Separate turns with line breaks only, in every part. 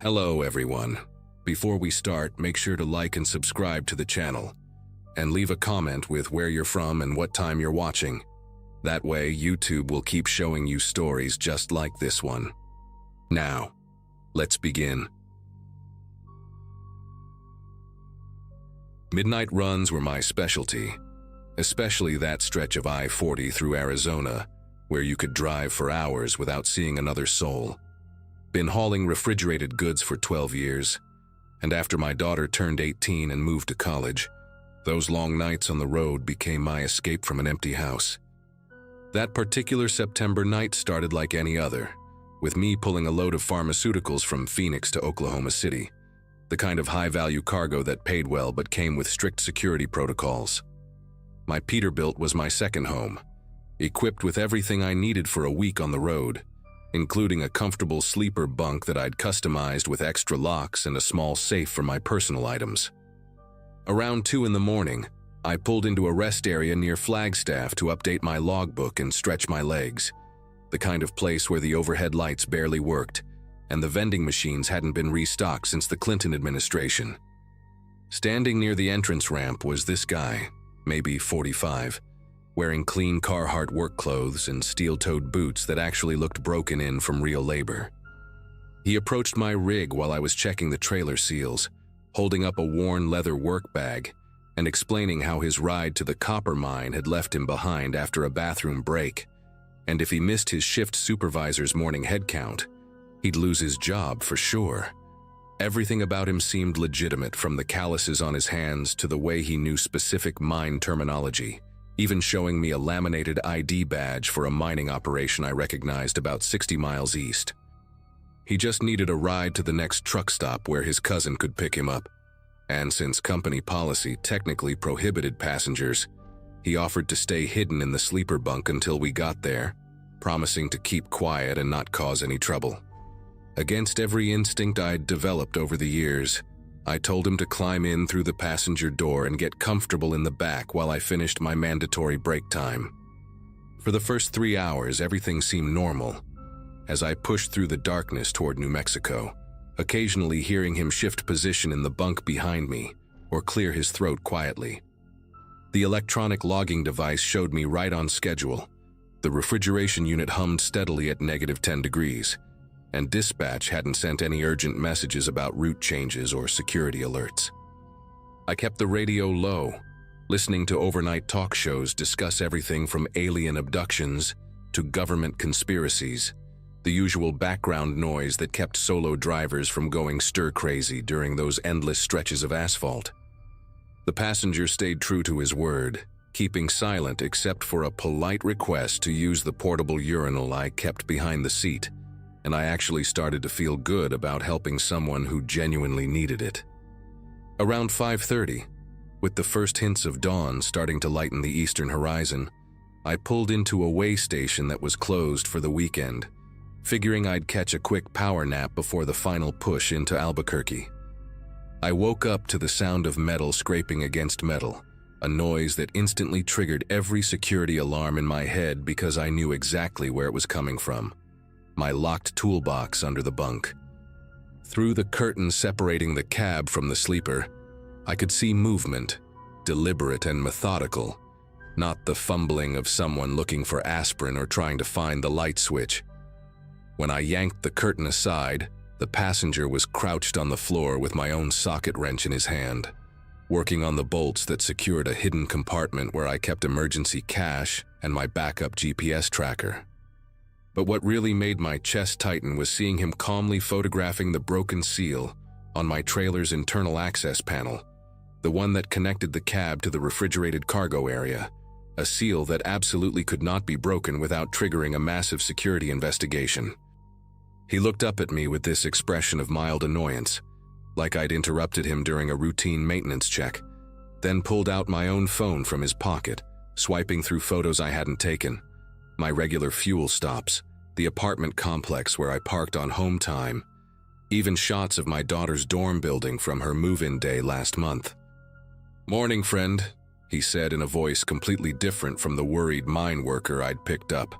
Hello everyone. Before we start, make sure to like and subscribe to the channel, and leave a comment with where you're from and what time you're watching. That way, YouTube will keep showing you stories just like this one. Now, let's begin. Midnight runs were my specialty, especially that stretch of I-40 through Arizona, where you could drive for hours without seeing another soul. Been hauling refrigerated goods for 12 years, and after my daughter turned 18 and moved to college, those long nights on the road became my escape from an empty house. That particular September night started like any other, with me pulling a load of pharmaceuticals from Phoenix to Oklahoma City, the kind of high-value cargo that paid well but came with strict security protocols. My Peterbilt was my second home, equipped with everything I needed for a week on the road, including a comfortable sleeper bunk that I'd customized with extra locks and a small safe for my personal items. Around 2 in the morning, I pulled into a rest area near Flagstaff to update my logbook and stretch my legs, the kind of place where the overhead lights barely worked and the vending machines hadn't been restocked since the Clinton administration. Standing near the entrance ramp was this guy, maybe 45, wearing clean Carhartt work clothes and steel-toed boots that actually looked broken in from real labor. He approached my rig while I was checking the trailer seals, holding up a worn leather work bag and explaining how his ride to the copper mine had left him behind after a bathroom break, and if he missed his shift supervisor's morning head count, he'd lose his job for sure. Everything about him seemed legitimate, from the calluses on his hands to the way he knew specific mine terminology, even showing me a laminated ID badge for a mining operation I recognized about 60 miles east. He just needed a ride to the next truck stop where his cousin could pick him up, and since company policy technically prohibited passengers, he offered to stay hidden in the sleeper bunk until we got there, promising to keep quiet and not cause any trouble. Against every instinct I'd developed over the years, I told him to climb in through the passenger door and get comfortable in the back while I finished my mandatory break time. For the first 3 hours, everything seemed normal, as I pushed through the darkness toward New Mexico, occasionally hearing him shift position in the bunk behind me or clear his throat quietly. The electronic logging device showed me right on schedule. The refrigeration unit hummed steadily at -10 degrees, and dispatch hadn't sent any urgent messages about route changes or security alerts. I kept the radio low, listening to overnight talk shows discuss everything from alien abductions to government conspiracies, the usual background noise that kept solo drivers from going stir-crazy during those endless stretches of asphalt. The passenger stayed true to his word, keeping silent except for a polite request to use the portable urinal I kept behind the seat, and I actually started to feel good about helping someone who genuinely needed it. Around 5:30, with the first hints of dawn starting to lighten the eastern horizon, I pulled into a way station that was closed for the weekend, figuring I'd catch a quick power nap before the final push into Albuquerque. I woke up to the sound of metal scraping against metal, a noise that instantly triggered every security alarm in my head because I knew exactly where it was coming from. My locked toolbox under the bunk. Through the curtain separating the cab from the sleeper, I could see movement, deliberate and methodical, not the fumbling of someone looking for aspirin or trying to find the light switch. When I yanked the curtain aside, the passenger was crouched on the floor with my own socket wrench in his hand, working on the bolts that secured a hidden compartment where I kept emergency cash and my backup GPS tracker. But what really made my chest tighten was seeing him calmly photographing the broken seal on my trailer's internal access panel, the one that connected the cab to the refrigerated cargo area, a seal that absolutely could not be broken without triggering a massive security investigation. He looked up at me with this expression of mild annoyance, like I'd interrupted him during a routine maintenance check, then pulled out my own phone from his pocket, swiping through photos I hadn't taken. My regular fuel stops, the apartment complex where I parked on home time, even shots of my daughter's dorm building from her move-in day last month. "Morning, friend," he said in a voice completely different from the worried mine worker I'd picked up,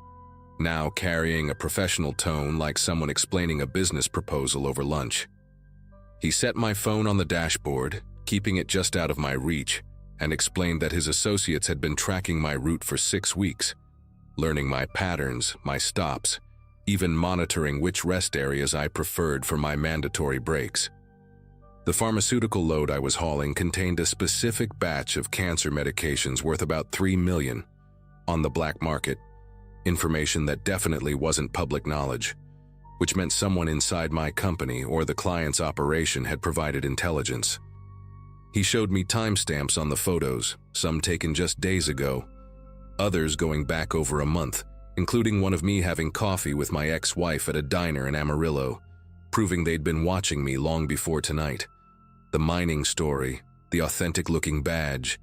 now carrying a professional tone like someone explaining a business proposal over lunch. He set my phone on the dashboard, keeping it just out of my reach, and explained that his associates had been tracking my route for 6 weeks, learning my patterns, my stops, even monitoring which rest areas I preferred for my mandatory breaks. The pharmaceutical load I was hauling contained a specific batch of cancer medications worth about $3 million on the black market, information that definitely wasn't public knowledge, which meant someone inside my company or the client's operation had provided intelligence. He showed me timestamps on the photos, some taken just days ago, others going back over a month, including one of me having coffee with my ex-wife at a diner in Amarillo, proving they'd been watching me long before tonight. The mining story, the authentic-looking badge,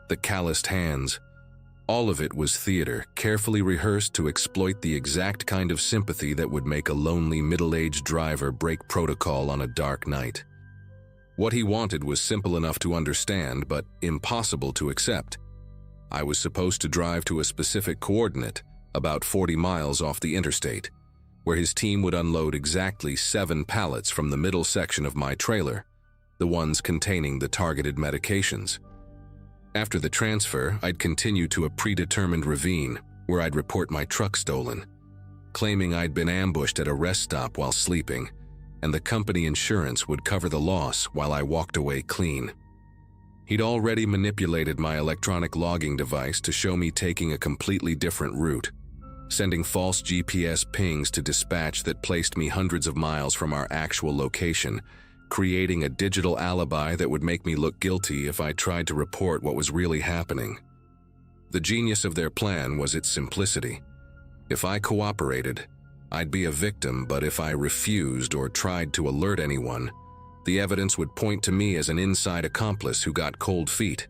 the calloused hands, all of it was theater, carefully rehearsed to exploit the exact kind of sympathy that would make a lonely middle-aged driver break protocol on a dark night. What he wanted was simple enough to understand, but impossible to accept. I was supposed to drive to a specific coordinate, about 40 miles off the interstate, where his team would unload exactly 7 pallets from the middle section of my trailer, the ones containing the targeted medications. After the transfer, I'd continue to a predetermined ravine, where I'd report my truck stolen, claiming I'd been ambushed at a rest stop while sleeping, and the company insurance would cover the loss while I walked away clean. He'd already manipulated my electronic logging device to show me taking a completely different route, sending false GPS pings to dispatch that placed me hundreds of miles from our actual location, creating a digital alibi that would make me look guilty if I tried to report what was really happening. The genius of their plan was its simplicity. If I cooperated, I'd be a victim, but if I refused or tried to alert anyone, the evidence would point to me as an inside accomplice who got cold feet,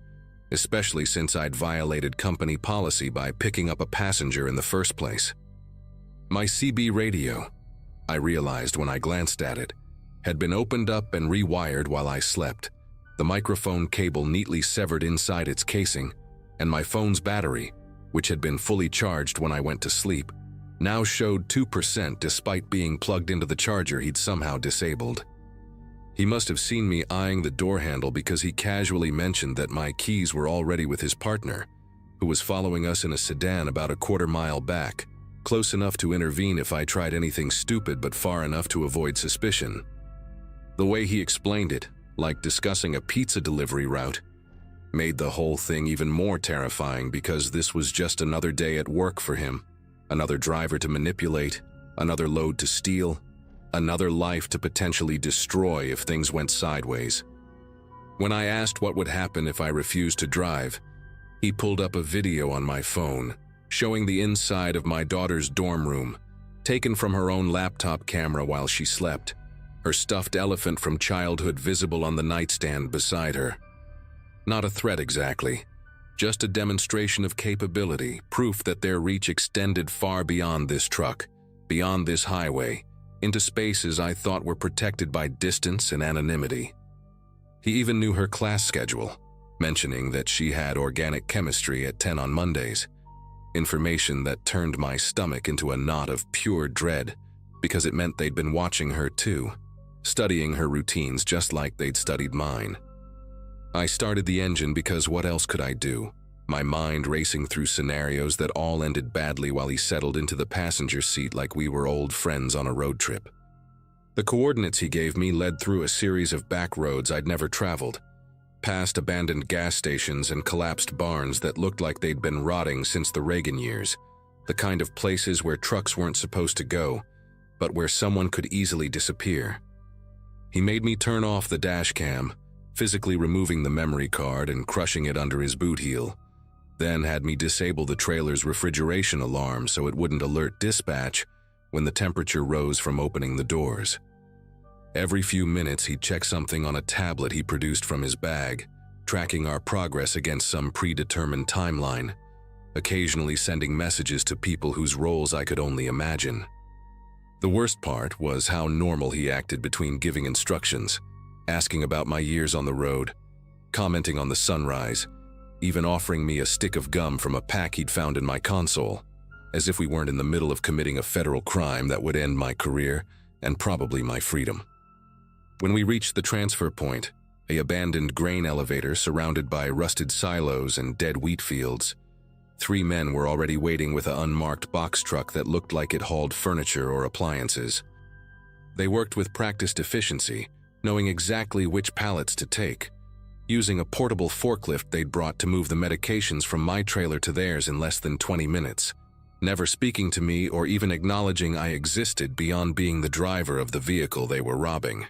especially since I'd violated company policy by picking up a passenger in the first place. My CB radio, I realized when I glanced at it, had been opened up and rewired while I slept, the microphone cable neatly severed inside its casing, and my phone's battery, which had been fully charged when I went to sleep, now showed 2% despite being plugged into the charger he'd somehow disabled. He must have seen me eyeing the door handle because he casually mentioned that my keys were already with his partner, who was following us in a sedan about a quarter-mile back, close enough to intervene if I tried anything stupid but far enough to avoid suspicion. The way he explained it, like discussing a pizza delivery route, made the whole thing even more terrifying because this was just another day at work for him, another driver to manipulate, another load to steal, another life to potentially destroy if things went sideways. When I asked what would happen if I refused to drive, he pulled up a video on my phone showing the inside of my daughter's dorm room, taken from her own laptop camera while she slept, her stuffed elephant from childhood visible on the nightstand beside her. Not a threat exactly, just a demonstration of capability, proof that their reach extended far beyond this truck, beyond this highway, into spaces I thought were protected by distance and anonymity. He even knew her class schedule, mentioning that she had organic chemistry at 10 on Mondays, information that turned my stomach into a knot of pure dread because it meant they'd been watching her too, studying her routines just like they'd studied mine. I started the engine because what else could I do? My mind racing through scenarios that all ended badly while he settled into the passenger seat like we were old friends on a road trip. The coordinates he gave me led through a series of back roads I'd never traveled, past abandoned gas stations and collapsed barns that looked like they'd been rotting since the Reagan years, the kind of places where trucks weren't supposed to go, but where someone could easily disappear. He made me turn off the dash cam, physically removing the memory card and crushing it under his boot heel, then had me disable the trailer's refrigeration alarm so it wouldn't alert dispatch when the temperature rose from opening the doors. Every few minutes he'd check something on a tablet he produced from his bag, tracking our progress against some predetermined timeline, occasionally sending messages to people whose roles I could only imagine. The worst part was how normal he acted between giving instructions, asking about my years on the road, commenting on the sunrise, even offering me a stick of gum from a pack he'd found in my console, as if we weren't in the middle of committing a federal crime that would end my career and probably my freedom. When we reached the transfer point, an abandoned grain elevator surrounded by rusted silos and dead wheat fields, 3 men were already waiting with an unmarked box truck that looked like it hauled furniture or appliances. They worked with practiced efficiency, knowing exactly which pallets to take, using a portable forklift they'd brought to move the medications from my trailer to theirs in less than 20 minutes, never speaking to me or even acknowledging I existed beyond being the driver of the vehicle they were robbing.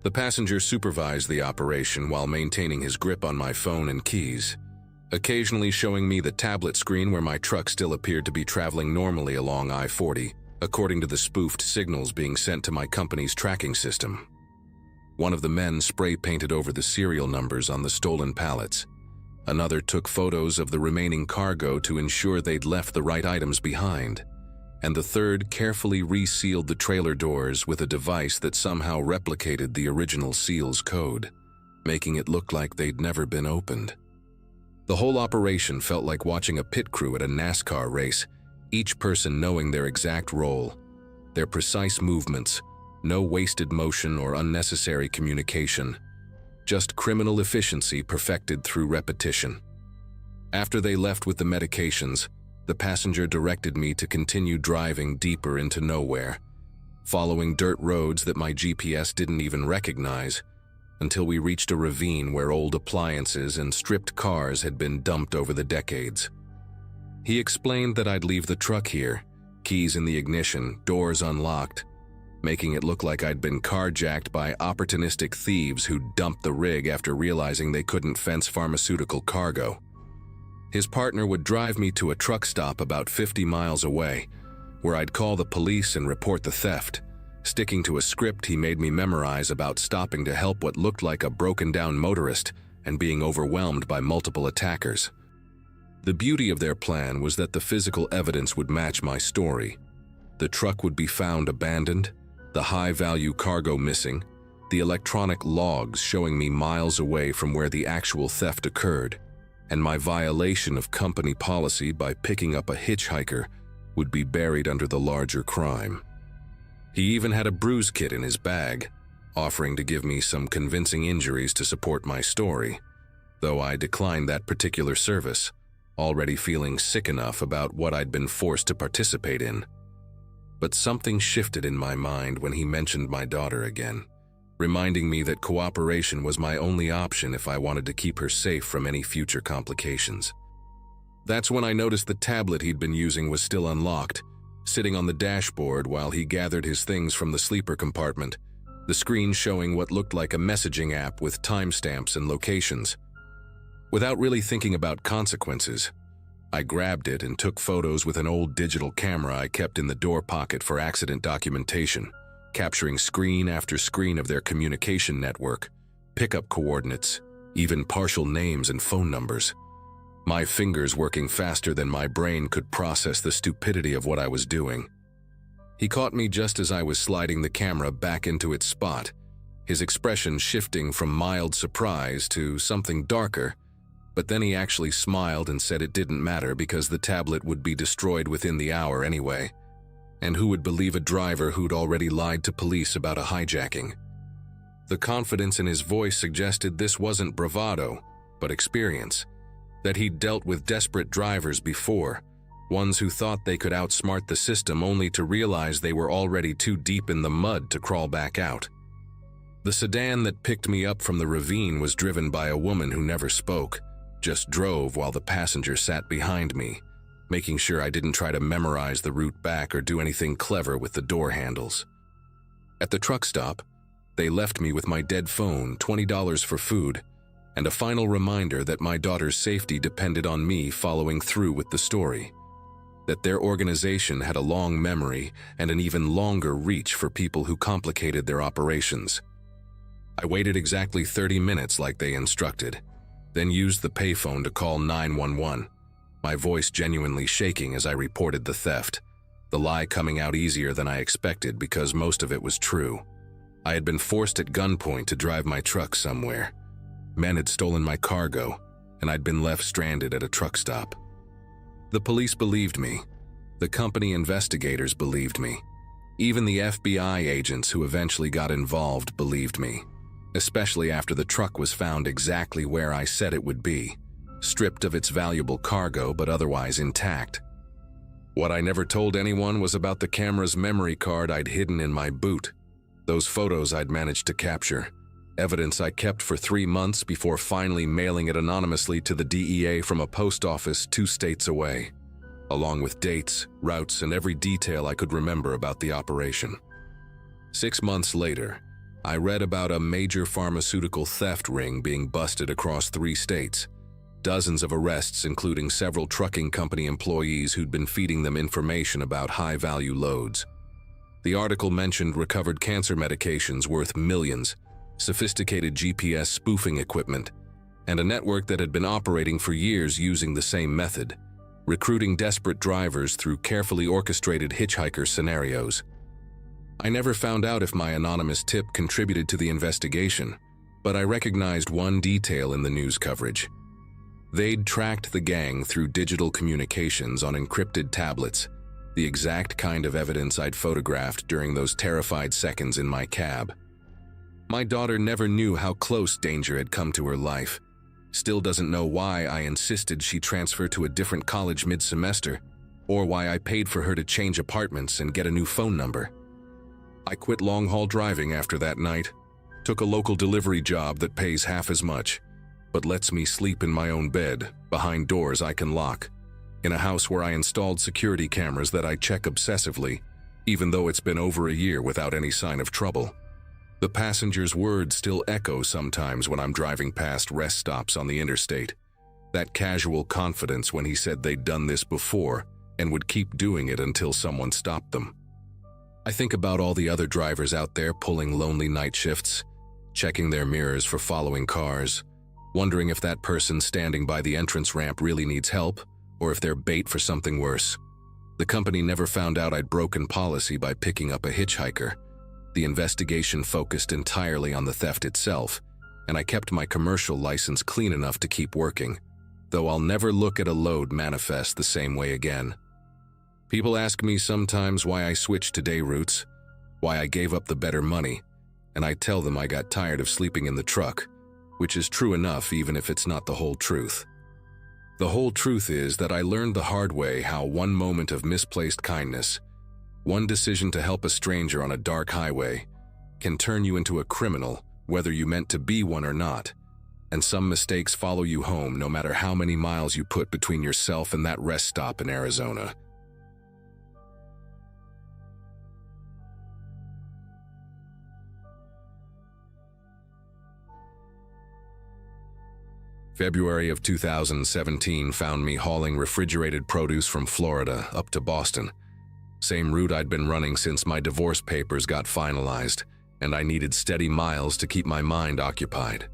The passenger supervised the operation while maintaining his grip on my phone and keys, occasionally showing me the tablet screen where my truck still appeared to be traveling normally along I-40, according to the spoofed signals being sent to my company's tracking system. One of the men spray-painted over the serial numbers on the stolen pallets. Another took photos of the remaining cargo to ensure they'd left the right items behind. And the third carefully resealed the trailer doors with a device that somehow replicated the original seal's code, making it look like they'd never been opened. The whole operation felt like watching a pit crew at a NASCAR race, each person knowing their exact role, their precise movements, no wasted motion or unnecessary communication, just criminal efficiency perfected through repetition. After they left with the medications, the passenger directed me to continue driving deeper into nowhere, following dirt roads that my GPS didn't even recognize, until we reached a ravine where old appliances and stripped cars had been dumped over the decades. He explained that I'd leave the truck here, keys in the ignition, doors unlocked, making it look like I'd been carjacked by opportunistic thieves who dumped the rig after realizing they couldn't fence pharmaceutical cargo. His partner would drive me to a truck stop about 50 miles away, where I'd call the police and report the theft, sticking to a script he made me memorize about stopping to help what looked like a broken-down motorist and being overwhelmed by multiple attackers. The beauty of their plan was that the physical evidence would match my story. The truck would be found abandoned, the high-value cargo missing, the electronic logs showing me miles away from where the actual theft occurred, and my violation of company policy by picking up a hitchhiker would be buried under the larger crime. He even had a bruise kit in his bag, offering to give me some convincing injuries to support my story, though I declined that particular service, already feeling sick enough about what I'd been forced to participate in. But something shifted in my mind when he mentioned my daughter again, reminding me that cooperation was my only option if I wanted to keep her safe from any future complications. That's when I noticed the tablet he'd been using was still unlocked, sitting on the dashboard while he gathered his things from the sleeper compartment, the screen showing what looked like a messaging app with timestamps and locations. Without really thinking about consequences, I grabbed it and took photos with an old digital camera I kept in the door pocket for accident documentation, capturing screen after screen of their communication network, pickup coordinates, even partial names and phone numbers. My fingers working faster than my brain could process the stupidity of what I was doing. He caught me just as I was sliding the camera back into its spot, his expression shifting from mild surprise to something darker, but then he actually smiled and said it didn't matter because the tablet would be destroyed within the hour anyway. And who would believe a driver who'd already lied to police about a hijacking? The confidence in his voice suggested this wasn't bravado, but experience, that he'd dealt with desperate drivers before, ones who thought they could outsmart the system only to realize they were already too deep in the mud to crawl back out. The sedan that picked me up from the ravine was driven by a woman who never spoke, just drove while the passenger sat behind me, making sure I didn't try to memorize the route back or do anything clever with the door handles. At the truck stop, they left me with my dead phone, $20 for food, and a final reminder that my daughter's safety depended on me following through with the story, that their organization had a long memory and an even longer reach for people who complicated their operations. I waited exactly 30 minutes like they instructed, then used the payphone to call 911, my voice genuinely shaking as I reported the theft, the lie coming out easier than I expected because most of it was true. I had been forced at gunpoint to drive my truck somewhere. Men had stolen my cargo, and I'd been left stranded at a truck stop. The police believed me. The company investigators believed me. Even the FBI agents who eventually got involved believed me, especially after the truck was found exactly where I said it would be, stripped of its valuable cargo but otherwise intact. What I never told anyone was about the camera's memory card I'd hidden in my boot, those photos I'd managed to capture, evidence I kept for 3 months before finally mailing it anonymously to the DEA from a post office 2 states away, along with dates, routes, and every detail I could remember about the operation. 6 months later, I read about a major pharmaceutical theft ring being busted across 3 states, dozens of arrests including several trucking company employees who'd been feeding them information about high-value loads. The article mentioned recovered cancer medications worth millions, sophisticated GPS spoofing equipment, and a network that had been operating for years using the same method, recruiting desperate drivers through carefully orchestrated hitchhiker scenarios. I never found out if my anonymous tip contributed to the investigation, but I recognized one detail in the news coverage. They'd tracked the gang through digital communications on encrypted tablets, the exact kind of evidence I'd photographed during those terrified seconds in my cab. My daughter never knew how close danger had come to her life, still doesn't know why I insisted she transfer to a different college mid-semester, or why I paid for her to change apartments and get a new phone number. I quit long-haul driving after that night, took a local delivery job that pays half as much, but lets me sleep in my own bed, behind doors I can lock, in a house where I installed security cameras that I check obsessively, even though it's been over a year without any sign of trouble. The passenger's words still echo sometimes when I'm driving past rest stops on the interstate. That casual confidence when he said they'd done this before and would keep doing it until someone stopped them. I think about all the other drivers out there pulling lonely night shifts, checking their mirrors for following cars, wondering if that person standing by the entrance ramp really needs help, or if they're bait for something worse. The company never found out I'd broken policy by picking up a hitchhiker. The investigation focused entirely on the theft itself, and I kept my commercial license clean enough to keep working, though I'll never look at a load manifest the same way again. People ask me sometimes why I switched to day routes, why I gave up the better money, and I tell them I got tired of sleeping in the truck, which is true enough even if it's not the whole truth. The whole truth is that I learned the hard way how one moment of misplaced kindness, one decision to help a stranger on a dark highway, can turn you into a criminal, whether you meant to be one or not, and some mistakes follow you home no matter how many miles you put between yourself and that rest stop in Arizona. February of 2017 found me hauling refrigerated produce from Florida up to Boston. Same route I'd been running since my divorce papers got finalized, and I needed steady miles to keep my mind occupied.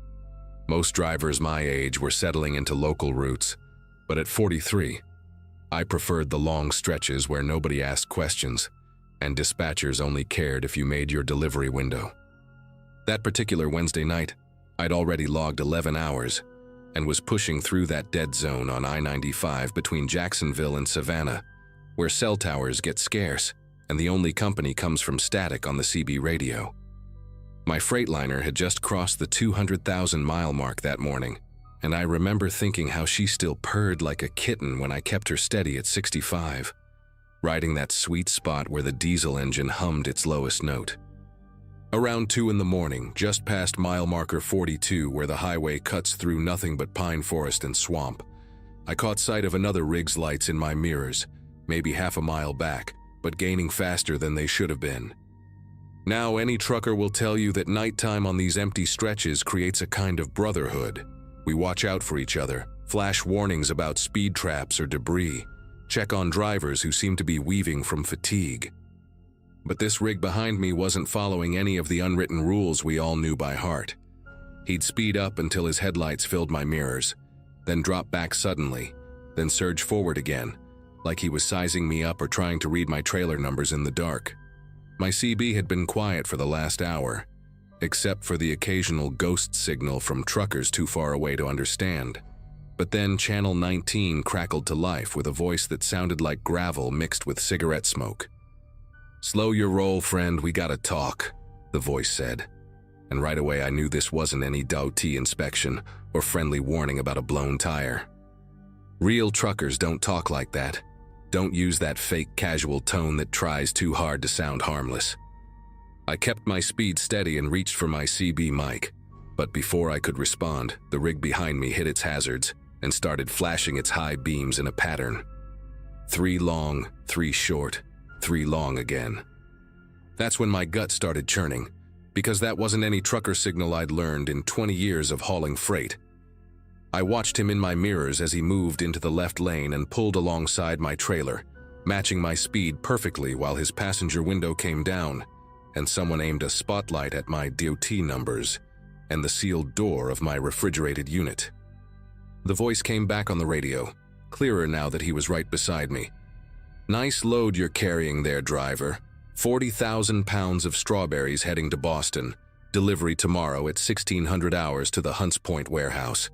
Most drivers my age were settling into local routes, but at 43, I preferred the long stretches where nobody asked questions, and dispatchers only cared if you made your delivery window. That particular Wednesday night, I'd already logged 11 hours, and was pushing through that dead zone on I-95 between Jacksonville and Savannah, where cell towers get scarce and the only company comes from static on the CB radio. My Freightliner had just crossed the 200,000-mile mark that morning, and I remember thinking how she still purred like a kitten when I kept her steady at 65, riding that sweet spot where the diesel engine hummed its lowest note. Around 2 in the morning, just past mile marker 42 where the highway cuts through nothing but pine forest and swamp, I caught sight of another rig's lights in my mirrors, maybe half a mile back, but gaining faster than they should have been. Now any trucker will tell you that nighttime on these empty stretches creates a kind of brotherhood. We watch out for each other, flash warnings about speed traps or debris, check on drivers who seem to be weaving from fatigue. But this rig behind me wasn't following any of the unwritten rules we all knew by heart. He'd speed up until his headlights filled my mirrors, then drop back suddenly, then surge forward again, like he was sizing me up or trying to read my trailer numbers in the dark. My CB had been quiet for the last hour, except for the occasional ghost signal from truckers too far away to understand. But then Channel 19 crackled to life with a voice that sounded like gravel mixed with cigarette smoke. "Slow your roll, friend, we gotta talk," the voice said. And right away I knew this wasn't any DOT inspection or friendly warning about a blown tire. Real truckers don't talk like that. Don't use that fake casual tone that tries too hard to sound harmless. I kept my speed steady and reached for my CB mic, but before I could respond, the rig behind me hit its hazards and started flashing its high beams in a pattern. 3 long, 3 short, 3 long again. That's when my gut started churning, because that wasn't any trucker signal I'd learned in 20 years of hauling freight. I watched him in my mirrors as he moved into the left lane and pulled alongside my trailer, matching my speed perfectly while his passenger window came down, and someone aimed a spotlight at my DOT numbers and the sealed door of my refrigerated unit. The voice came back on the radio, clearer now that he was right beside me. "Nice load you're carrying there, driver. 40,000 pounds of strawberries heading to Boston. Delivery tomorrow at 1600 hours to the Hunts Point warehouse."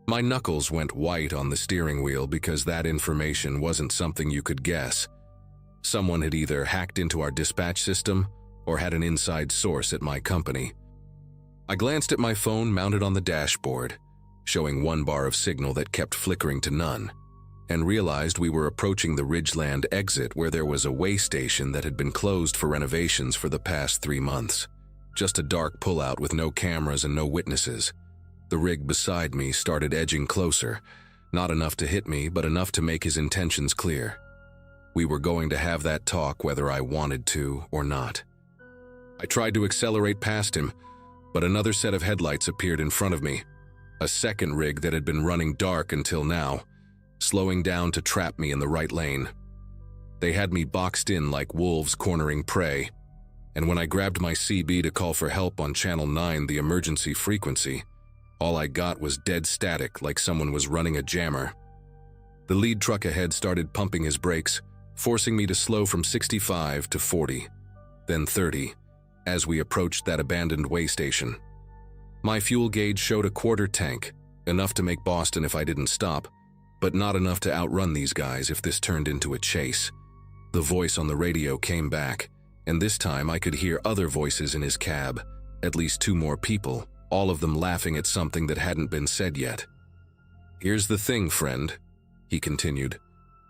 My knuckles went white on the steering wheel because that information wasn't something you could guess. Someone had either hacked into our dispatch system or had an inside source at my company. I glanced at my phone mounted on the dashboard, showing 1 bar of signal that kept flickering to none, and realized we were approaching the Ridgeland exit where there was a way station that had been closed for renovations for the past 3 months. Just a dark pullout with no cameras and no witnesses. The rig beside me started edging closer, not enough to hit me, but enough to make his intentions clear. We were going to have that talk whether I wanted to or not. I tried to accelerate past him, but another set of headlights appeared in front of me, a second rig that had been running dark until now, slowing down to trap me in the right lane. They had me boxed in like wolves cornering prey, and when I grabbed my CB to call for help on Channel 9, the emergency frequency, all I got was dead static like someone was running a jammer. The lead truck ahead started pumping his brakes, forcing me to slow from 65 to 40, then 30, as we approached that abandoned way station. My fuel gauge showed a quarter tank, enough to make Boston if I didn't stop, but not enough to outrun these guys if this turned into a chase. The voice on the radio came back, and this time I could hear other voices in his cab, at least 2 more people, all of them laughing at something that hadn't been said yet. "Here's the thing, friend," he continued,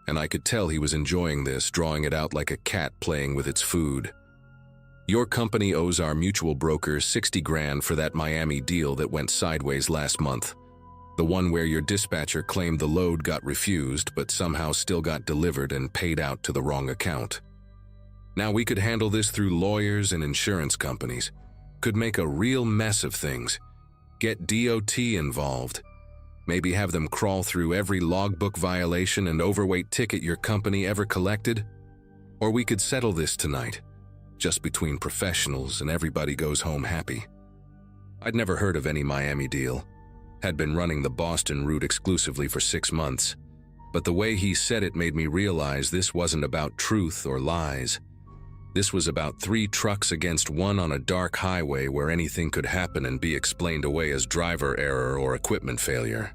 and I could tell he was enjoying this, drawing it out like a cat playing with its food. "Your company owes our mutual broker 60 grand for that Miami deal that went sideways last month. The one where your dispatcher claimed the load got refused but somehow still got delivered and paid out to the wrong account. Now we could handle this through lawyers and insurance companies. Could make a real mess of things. Get DOT involved. Maybe have them crawl through every logbook violation and overweight ticket your company ever collected. Or we could settle this tonight, just between professionals, and everybody goes home happy." I'd never heard of any Miami deal. Had been running the Boston route exclusively for 6 months. But the way he said it made me realize this wasn't about truth or lies. This was about 3 trucks against 1 on a dark highway where anything could happen and be explained away as driver error or equipment failure.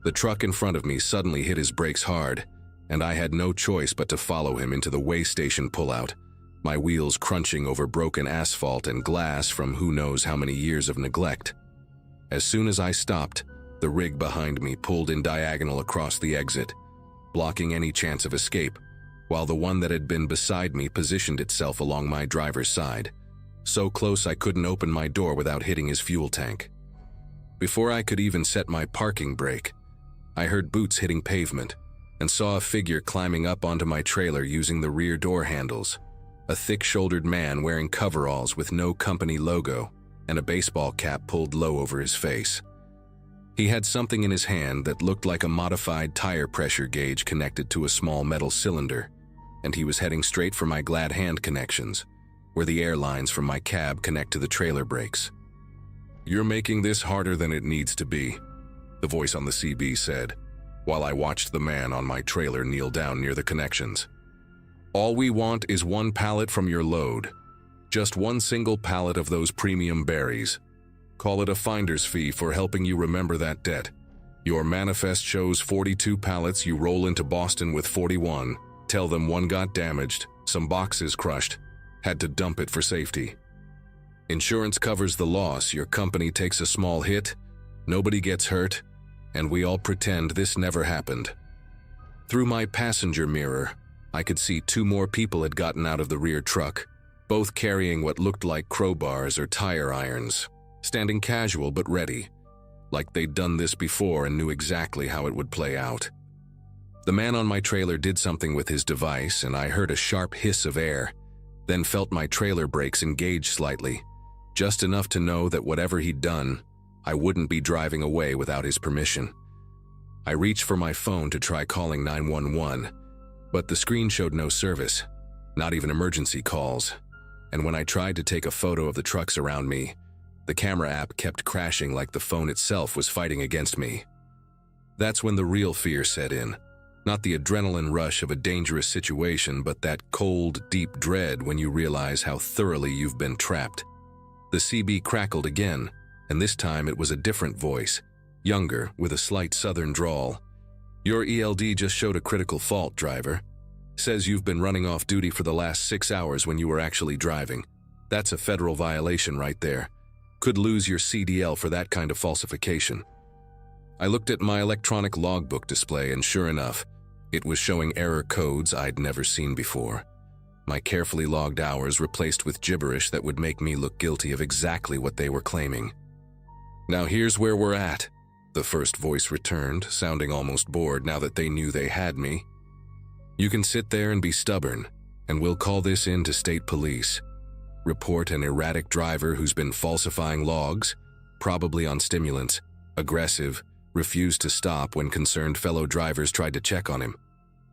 The truck in front of me suddenly hit his brakes hard, and I had no choice but to follow him into the way station pullout, my wheels crunching over broken asphalt and glass from who knows how many years of neglect. As soon as I stopped, the rig behind me pulled in diagonal across the exit, blocking any chance of escape, while the one that had been beside me positioned itself along my driver's side, so close I couldn't open my door without hitting his fuel tank. Before I could even set my parking brake, I heard boots hitting pavement and saw a figure climbing up onto my trailer using the rear door handles, a thick-shouldered man wearing coveralls with no company logo and a baseball cap pulled low over his face. He had something in his hand that looked like a modified tire pressure gauge connected to a small metal cylinder, and he was heading straight for my glad hand connections, where the air lines from my cab connect to the trailer brakes. "You're making this harder than it needs to be," the voice on the CB said, while I watched the man on my trailer kneel down near the connections. "All we want is 1 pallet from your load. Just 1 single pallet of those premium berries. Call it a finder's fee for helping you remember that debt. Your manifest shows 42 pallets, you roll into Boston with 41. Tell them 1 got damaged, Some boxes crushed. Had to dump it for safety. Insurance covers the loss, your company takes a small hit, nobody gets hurt, and we all pretend this never happened. Through my passenger mirror, I could see 2 more people had gotten out of the rear truck, both carrying what looked like crowbars or tire irons, standing casual but ready, like they'd done this before and knew exactly how it would play out. The man on my trailer did something with his device, and I heard a sharp hiss of air, then felt my trailer brakes engage slightly, just enough to know that whatever he'd done, I wouldn't be driving away without his permission. I reached for my phone to try calling 911, but the screen showed no service, not even emergency calls, and when I tried to take a photo of the trucks around me, the camera app kept crashing like the phone itself was fighting against me. That's when the real fear set in. Not the adrenaline rush of a dangerous situation, but that cold, deep dread when you realize how thoroughly you've been trapped. The CB crackled again, and this time it was a different voice, younger, with a slight southern drawl. "Your ELD just showed a critical fault, driver. Says you've been running off duty for the last 6 hours when you were actually driving. That's a federal violation right there. Could lose your CDL for that kind of falsification." I looked at my electronic logbook display, and sure enough, it was showing error codes I'd never seen before. My carefully logged hours replaced with gibberish that would make me look guilty of exactly what they were claiming. "Now here's where we're at," the first voice returned, sounding almost bored now that they knew they had me. "You can sit there and be stubborn, and we'll call this in to state police. Report an erratic driver who's been falsifying logs, probably on stimulants, aggressive, refused to stop when concerned fellow drivers tried to check on him.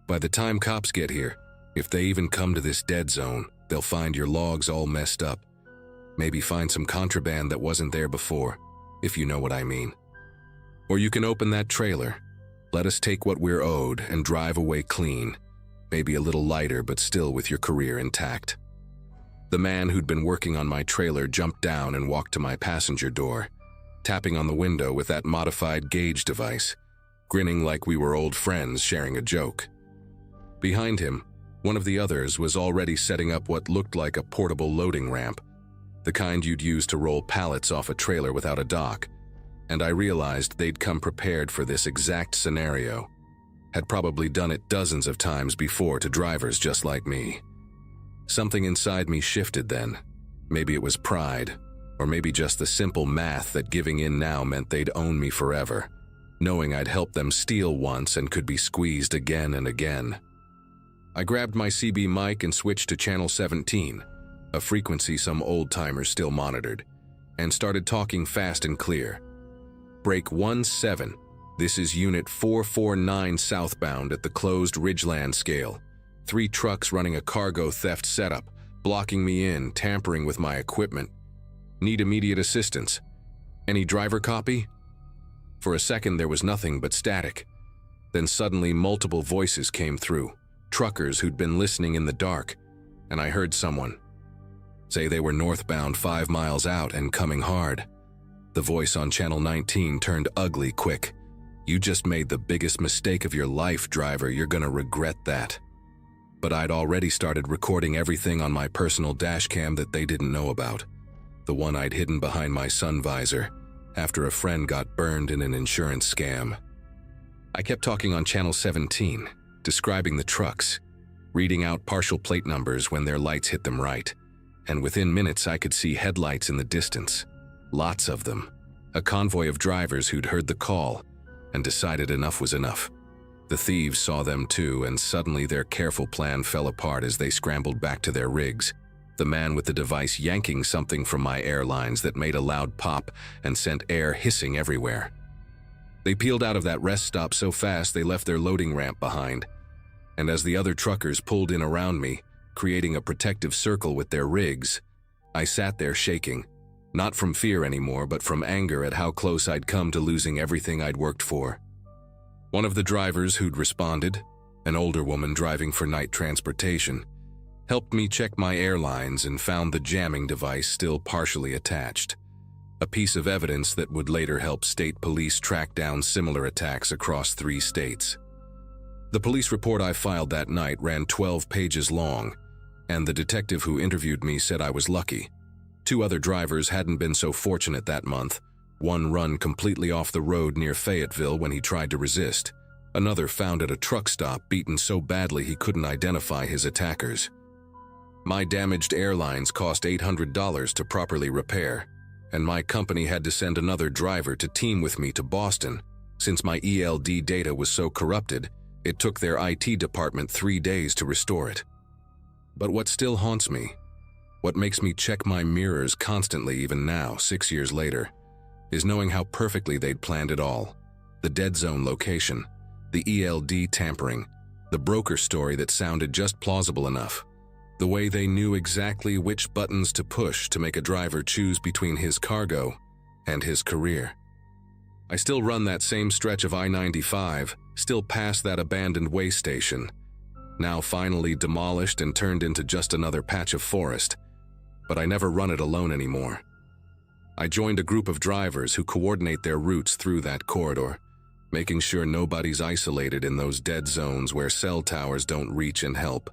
By the time cops get here, if they even come to this dead zone, they'll find your logs all messed up. Maybe find some contraband that wasn't there before, if you know what I mean. Or you can open that trailer, let us take what we're owed, and drive away clean, maybe a little lighter but still with your career intact." The man who'd been working on my trailer jumped down and walked to my passenger door, tapping on the window with that modified gauge device, grinning like we were old friends sharing a joke. Behind him, one of the others was already setting up what looked like a portable loading ramp, the kind you'd use to roll pallets off a trailer without a dock, and I realized they'd come prepared for this exact scenario, had probably done it dozens of times before to drivers just like me. Something inside me shifted then. Maybe it was pride, or maybe just the simple math that giving in now meant they'd own me forever, knowing I'd helped them steal once and could be squeezed again and again. I grabbed my CB mic and switched to channel 17, a frequency some old-timers still monitored, and started talking fast and clear. "Break 17, this is Unit 449 southbound at the closed Ridgeland scale. 3 trucks running a cargo theft setup, blocking me in, tampering with my equipment. Need immediate assistance. Any driver copy?" For a second there was nothing but static. Then suddenly multiple voices came through, truckers who'd been listening in the dark, and I heard someone say they were northbound 5 miles out and coming hard. The voice on channel 19 turned ugly quick. "You just made the biggest mistake of your life, driver. You're gonna regret that." But I'd already started recording everything on my personal dashcam that they didn't know about, the one I'd hidden behind my sun visor after a friend got burned in an insurance scam. I kept talking on channel 17, describing the trucks, reading out partial plate numbers when their lights hit them right, and within minutes I could see headlights in the distance. Lots of them. A convoy of drivers who'd heard the call and decided enough was enough. The thieves saw them too, and suddenly their careful plan fell apart as they scrambled back to their rigs, the man with the device yanking something from my airlines that made a loud pop and sent air hissing everywhere. They peeled out of that rest stop so fast they left their loading ramp behind, and as the other truckers pulled in around me, creating a protective circle with their rigs, I sat there shaking, not from fear anymore, but from anger at how close I'd come to losing everything I'd worked for. One of the drivers who'd responded, an older woman driving for night transportation, helped me check my airlines and found the jamming device still partially attached, a piece of evidence that would later help state police track down similar attacks across 3 states. The police report I filed that night ran 12 pages long, and the detective who interviewed me said I was lucky. 2 other drivers hadn't been so fortunate that month. One run completely off the road near Fayetteville when he tried to resist. Another found at a truck stop beaten so badly he couldn't identify his attackers. My damaged airlines cost $800 to properly repair, and my company had to send another driver to team with me to Boston. Since my ELD data was so corrupted, it took their IT department 3 days to restore it. But what still haunts me, what makes me check my mirrors constantly even now, 6 years later, is knowing how perfectly they'd planned it all. The dead zone location, the ELD tampering, the broker story that sounded just plausible enough, the way they knew exactly which buttons to push to make a driver choose between his cargo and his career. I still run that same stretch of I-95, still past that abandoned way station, now finally demolished and turned into just another patch of forest, but I never run it alone anymore. I joined a group of drivers who coordinate their routes through that corridor, making sure nobody's isolated in those dead zones where cell towers don't reach and help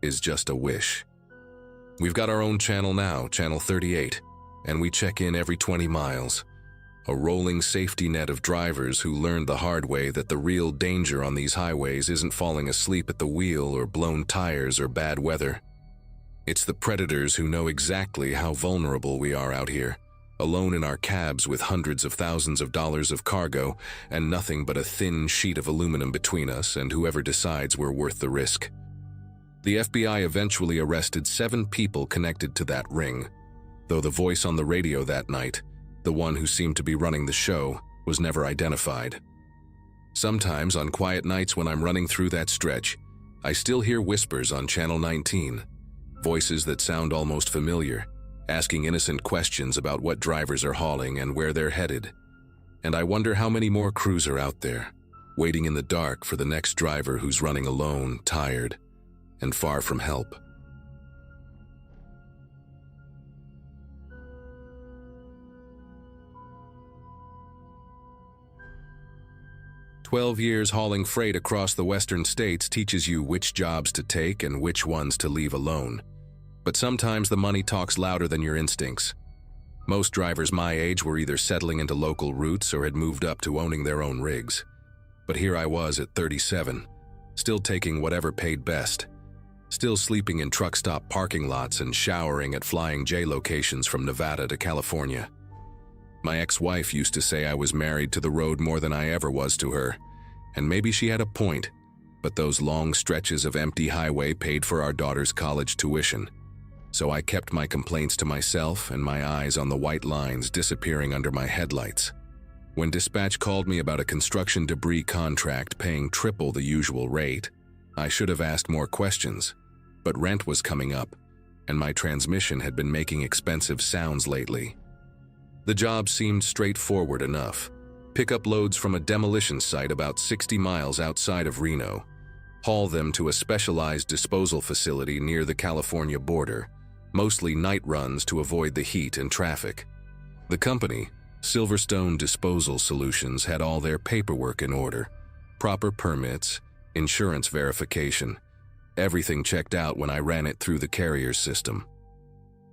is just a wish. We've got our own channel now, Channel 38, and we check in every 20 miles. A rolling safety net of drivers who learned the hard way that the real danger on these highways isn't falling asleep at the wheel or blown tires or bad weather. It's the predators who know exactly how vulnerable we are out here, alone in our cabs with hundreds of thousands of dollars of cargo and nothing but a thin sheet of aluminum between us and whoever decides we're worth the risk. The FBI eventually arrested 7 people connected to that ring, though the voice on the radio that night, the one who seemed to be running the show, was never identified. Sometimes on quiet nights when I'm running through that stretch, I still hear whispers on Channel 19, voices that sound almost familiar, asking innocent questions about what drivers are hauling and where they're headed. And I wonder how many more crews are out there, waiting in the dark for the next driver who's running alone, tired, and far from help. "12 years hauling freight across the western states teaches you which jobs to take and which ones to leave alone. But sometimes the money talks louder than your instincts. Most drivers my age were either settling into local routes or had moved up to owning their own rigs. But here I was at 37, still taking whatever paid best, still sleeping in truck stop parking lots and showering at Flying J locations from Nevada to California. My ex-wife used to say I was married to the road more than I ever was to her, and maybe she had a point, but those long stretches of empty highway paid for our daughter's college tuition. So I kept my complaints to myself and my eyes on the white lines disappearing under my headlights. When dispatch called me about a construction debris contract paying triple the usual rate, I should have asked more questions, but rent was coming up, and my transmission had been making expensive sounds lately. The job seemed straightforward enough. Pick up loads from a demolition site about 60 miles outside of Reno, haul them to a specialized disposal facility near the California border, mostly night runs to avoid the heat and traffic. The company, Silverstone Disposal Solutions, had all their paperwork in order, proper permits, insurance verification, everything checked out when I ran it through the carrier's system.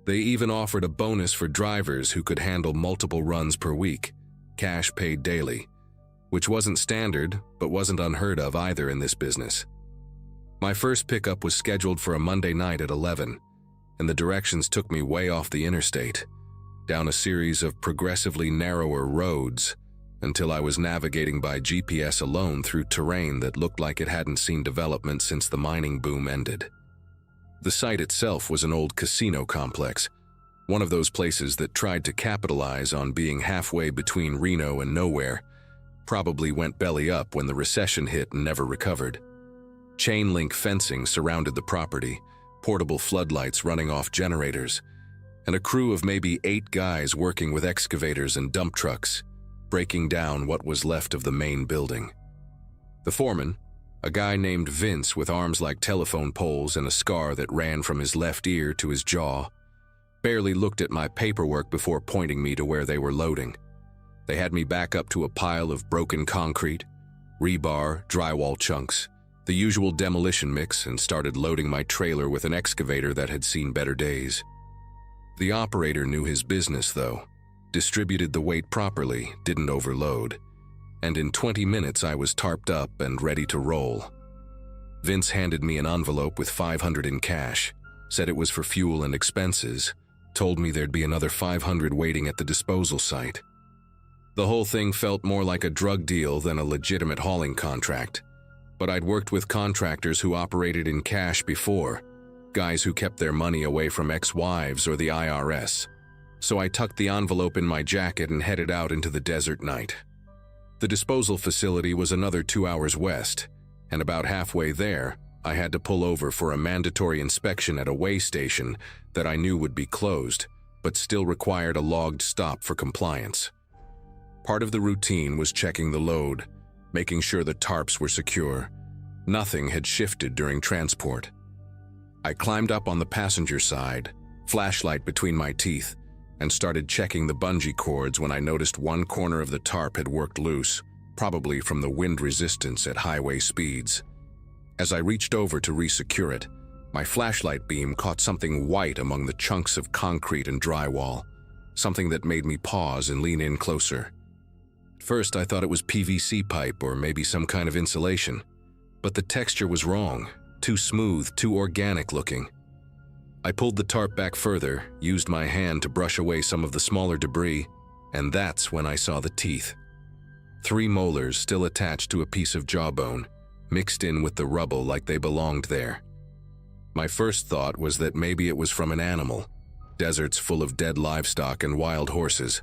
They even offered a bonus for drivers who could handle multiple runs per week, cash paid daily, which wasn't standard but wasn't unheard of either in this business. My first pickup was scheduled for a Monday night at 11, and the directions took me way off the interstate, down a series of progressively narrower roads, until I was navigating by GPS alone through terrain that looked like it hadn't seen development since the mining boom ended. The site itself was an old casino complex, one of those places that tried to capitalize on being halfway between Reno and nowhere, probably went belly up when the recession hit and never recovered. Chain link fencing surrounded the property, portable floodlights running off generators, and a crew of maybe 8 guys working with excavators and dump trucks, breaking down what was left of the main building. The foreman, a guy named Vince with arms like telephone poles and a scar that ran from his left ear to his jaw, barely looked at my paperwork before pointing me to where they were loading. They had me back up to a pile of broken concrete, rebar, drywall chunks, The usual demolition mix, and started loading my trailer with an excavator that had seen better days. The operator knew his business, though, distributed the weight properly, didn't overload, and in 20 minutes I was tarped up and ready to roll. Vince handed me an envelope with $500 in cash, said it was for fuel and expenses, told me there'd be another $500 waiting at the disposal site. The whole thing felt more like a drug deal than a legitimate hauling contract, but I'd worked with contractors who operated in cash before, guys who kept their money away from ex-wives or the IRS. So I tucked the envelope in my jacket and headed out into the desert night. The disposal facility was another 2 hours west, and about halfway there, I had to pull over for a mandatory inspection at a weigh station that I knew would be closed, but still required a logged stop for compliance. Part of the routine was checking the load, making sure the tarps were secure. Nothing had shifted during transport. I climbed up on the passenger side, flashlight between my teeth, and started checking the bungee cords when I noticed one corner of the tarp had worked loose, probably from the wind resistance at highway speeds. As I reached over to resecure it, my flashlight beam caught something white among the chunks of concrete and drywall, something that made me pause and lean in closer. At first, I thought it was PVC pipe or maybe some kind of insulation, but the texture was wrong, too smooth, too organic looking. I pulled the tarp back further, used my hand to brush away some of the smaller debris, and that's when I saw the teeth. 3 molars still attached to a piece of jawbone, mixed in with the rubble like they belonged there. My first thought was that maybe it was from an animal, deserts full of dead livestock and wild horses,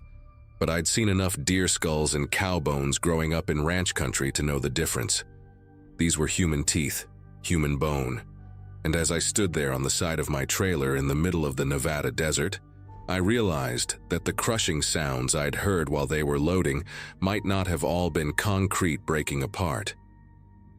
but I'd seen enough deer skulls and cow bones growing up in ranch country to know the difference. These were human teeth, human bone, and as I stood there on the side of my trailer in the middle of the Nevada desert, I realized that the crushing sounds I'd heard while they were loading might not have all been concrete breaking apart.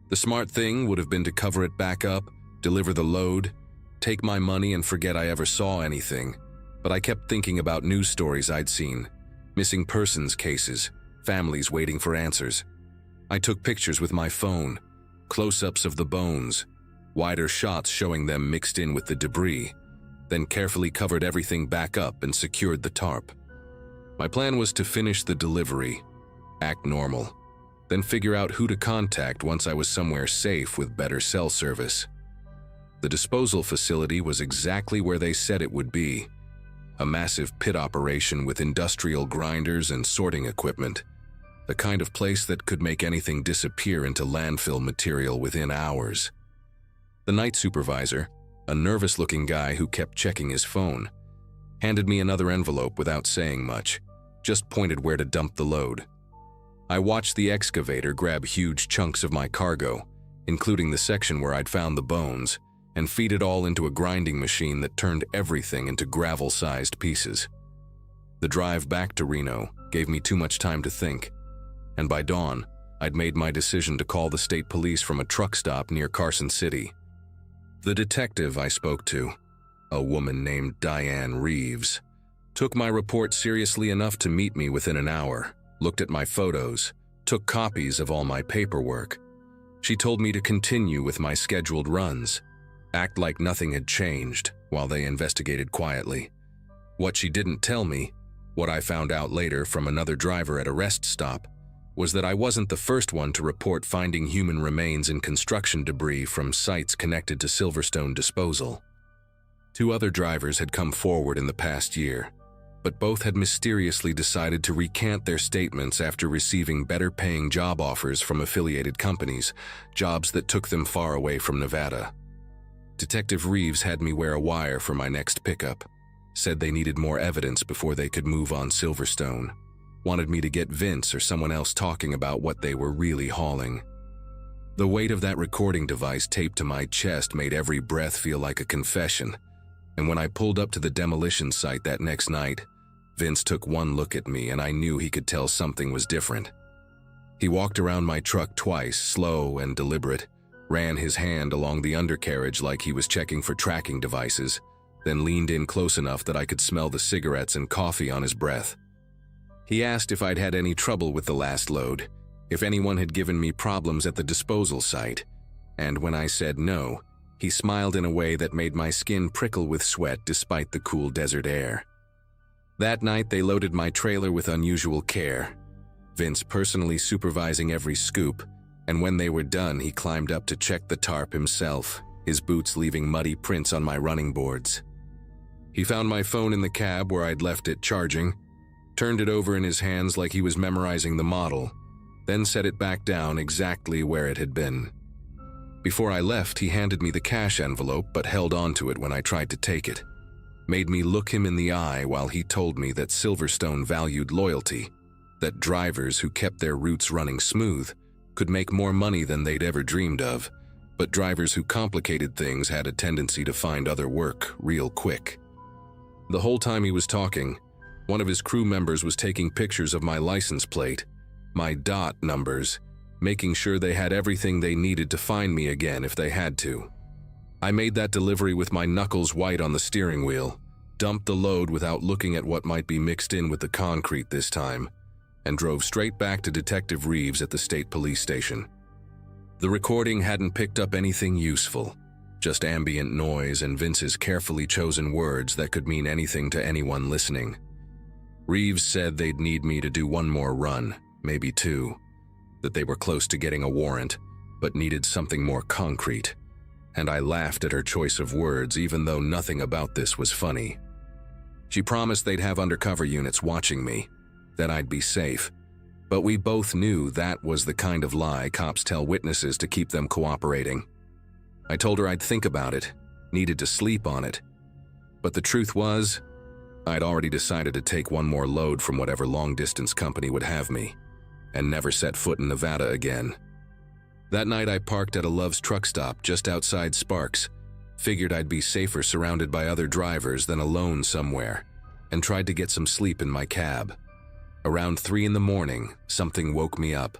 The smart thing would have been to cover it back up, deliver the load, take my money and forget I ever saw anything, but I kept thinking about news stories I'd seen, missing persons cases, families waiting for answers. I took pictures with my phone, close-ups of the bones, wider shots showing them mixed in with the debris, then carefully covered everything back up and secured the tarp. My plan was to finish the delivery, act normal, then figure out who to contact once I was somewhere safe with better cell service. The disposal facility was exactly where they said it would be, a massive pit operation with industrial grinders and sorting equipment, the kind of place that could make anything disappear into landfill material within hours. The night supervisor, a nervous-looking guy who kept checking his phone, handed me another envelope without saying much, just pointed where to dump the load. I watched the excavator grab huge chunks of my cargo, including the section where I'd found the bones, and feed it all into a grinding machine that turned everything into gravel-sized pieces. The drive back to Reno gave me too much time to think, and by dawn, I'd made my decision to call the state police from a truck stop near Carson City. The detective I spoke to, a woman named Diane Reeves, took my report seriously enough to meet me within an hour, looked at my photos, took copies of all my paperwork. She told me to continue with my scheduled runs, act like nothing had changed while they investigated quietly. What she didn't tell me, what I found out later from another driver at a rest stop, was that I wasn't the first one to report finding human remains and construction debris from sites connected to Silverstone disposal. 2 other drivers had come forward in the past year, but both had mysteriously decided to recant their statements after receiving better-paying job offers from affiliated companies, jobs that took them far away from Nevada. Detective Reeves had me wear a wire for my next pickup, said they needed more evidence before they could move on Silverstone, wanted me to get Vince or someone else talking about what they were really hauling. The weight of that recording device taped to my chest made every breath feel like a confession, and when I pulled up to the demolition site that next night, Vince took one look at me and I knew he could tell something was different. He walked around my truck twice, slow and deliberate, ran his hand along the undercarriage like he was checking for tracking devices, then leaned in close enough that I could smell the cigarettes and coffee on his breath. He asked if I'd had any trouble with the last load, if anyone had given me problems at the disposal site, and when I said no, he smiled in a way that made my skin prickle with sweat despite the cool desert air. That night, they loaded my trailer with unusual care, Vince personally supervising every scoop, and when they were done, he climbed up to check the tarp himself, his boots leaving muddy prints on my running boards. He found my phone in the cab where I'd left it charging, turned it over in his hands like he was memorizing the model, then set it back down exactly where it had been. Before I left, he handed me the cash envelope but held onto it when I tried to take it. Made me look him in the eye while he told me that Silverstone valued loyalty, that drivers who kept their routes running smooth could make more money than they'd ever dreamed of, but drivers who complicated things had a tendency to find other work real quick. The whole time he was talking, one of his crew members was taking pictures of my license plate, my dot numbers, making sure they had everything they needed to find me again if they had to. I made that delivery with my knuckles white on the steering wheel, dumped the load without looking at what might be mixed in with the concrete this time, and drove straight back to Detective Reeves at the state police station. The recording hadn't picked up anything useful, just ambient noise and Vince's carefully chosen words that could mean anything to anyone listening. Reeves said they'd need me to do one more run, maybe two, that they were close to getting a warrant, but needed something more concrete. And I laughed at her choice of words even though nothing about this was funny. She promised they'd have undercover units watching me, that I'd be safe, but we both knew that was the kind of lie cops tell witnesses to keep them cooperating. I told her I'd think about it, needed to sleep on it, but the truth was, I'd already decided to take one more load from whatever long-distance company would have me, and never set foot in Nevada again. That night I parked at a Love's truck stop just outside Sparks, figured I'd be safer surrounded by other drivers than alone somewhere, and tried to get some sleep in my cab. Around 3 in the morning, something woke me up,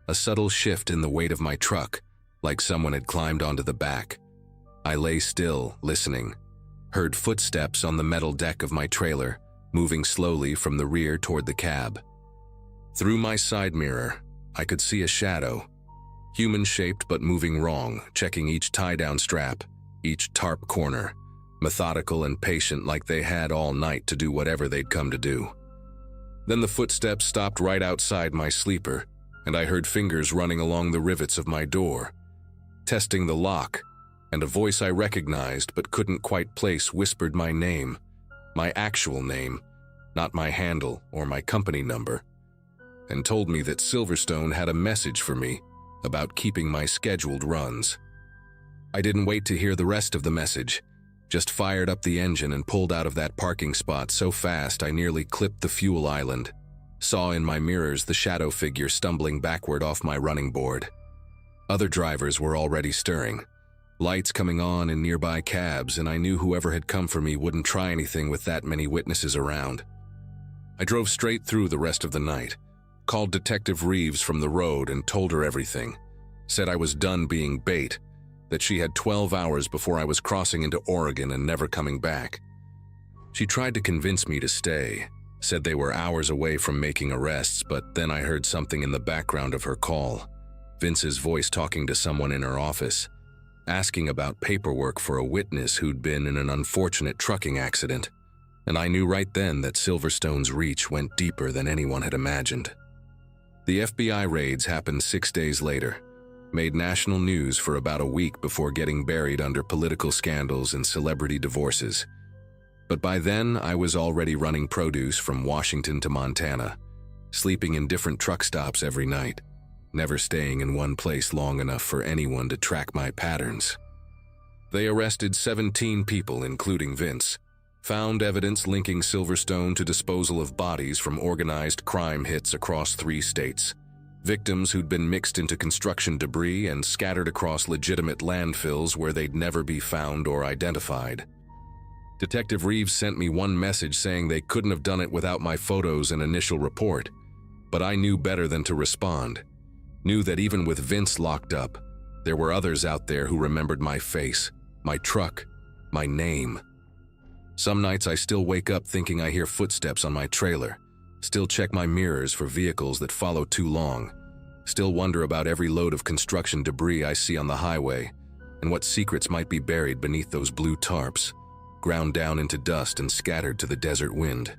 a subtle shift in the weight of my truck, like someone had climbed onto the back. I lay still, listening, heard footsteps on the metal deck of my trailer, moving slowly from the rear toward the cab. Through my side mirror, I could see a shadow, human-shaped but moving wrong, checking each tie-down strap, each tarp corner, methodical and patient like they had all night to do whatever they'd come to do. Then the footsteps stopped right outside my sleeper, and I heard fingers running along the rivets of my door, testing the lock, and a voice I recognized but couldn't quite place whispered my name, my actual name, not my handle or my company number, and told me that Silverstone had a message for me about keeping my scheduled runs. I didn't wait to hear the rest of the message, just fired up the engine and pulled out of that parking spot so fast I nearly clipped the fuel island, saw in my mirrors the shadow figure stumbling backward off my running board. Other drivers were already stirring, lights coming on in nearby cabs, and I knew whoever had come for me wouldn't try anything with that many witnesses around. I drove straight through the rest of the night, called Detective Reeves from the road and told her everything, said I was done being bait, that she had 12 hours before I was crossing into Oregon and never coming back. She tried to convince me to stay, said they were hours away from making arrests, but then I heard something in the background of her call, Vince's voice talking to someone in her office, asking about paperwork for a witness who'd been in an unfortunate trucking accident, and I knew right then that Silverstone's reach went deeper than anyone had imagined. The FBI raids happened 6 days later, made national news for about a week before getting buried under political scandals and celebrity divorces. But by then, I was already running produce from Washington to Montana, sleeping in different truck stops every night, never staying in one place long enough for anyone to track my patterns. They arrested 17 people, including Vince, found evidence linking Silverstone to disposal of bodies from organized crime hits across 3 states, victims who'd been mixed into construction debris and scattered across legitimate landfills where they'd never be found or identified. Detective Reeves sent me one message saying they couldn't have done it without my photos and initial report, but I knew better than to respond. Knew that even with Vince locked up, there were others out there who remembered my face, my truck, my name. Some nights I still wake up thinking I hear footsteps on my trailer, still check my mirrors for vehicles that follow too long, Still wonder about every load of construction debris I see on the highway, and what secrets might be buried beneath those blue tarps, ground down into dust and scattered to the desert wind.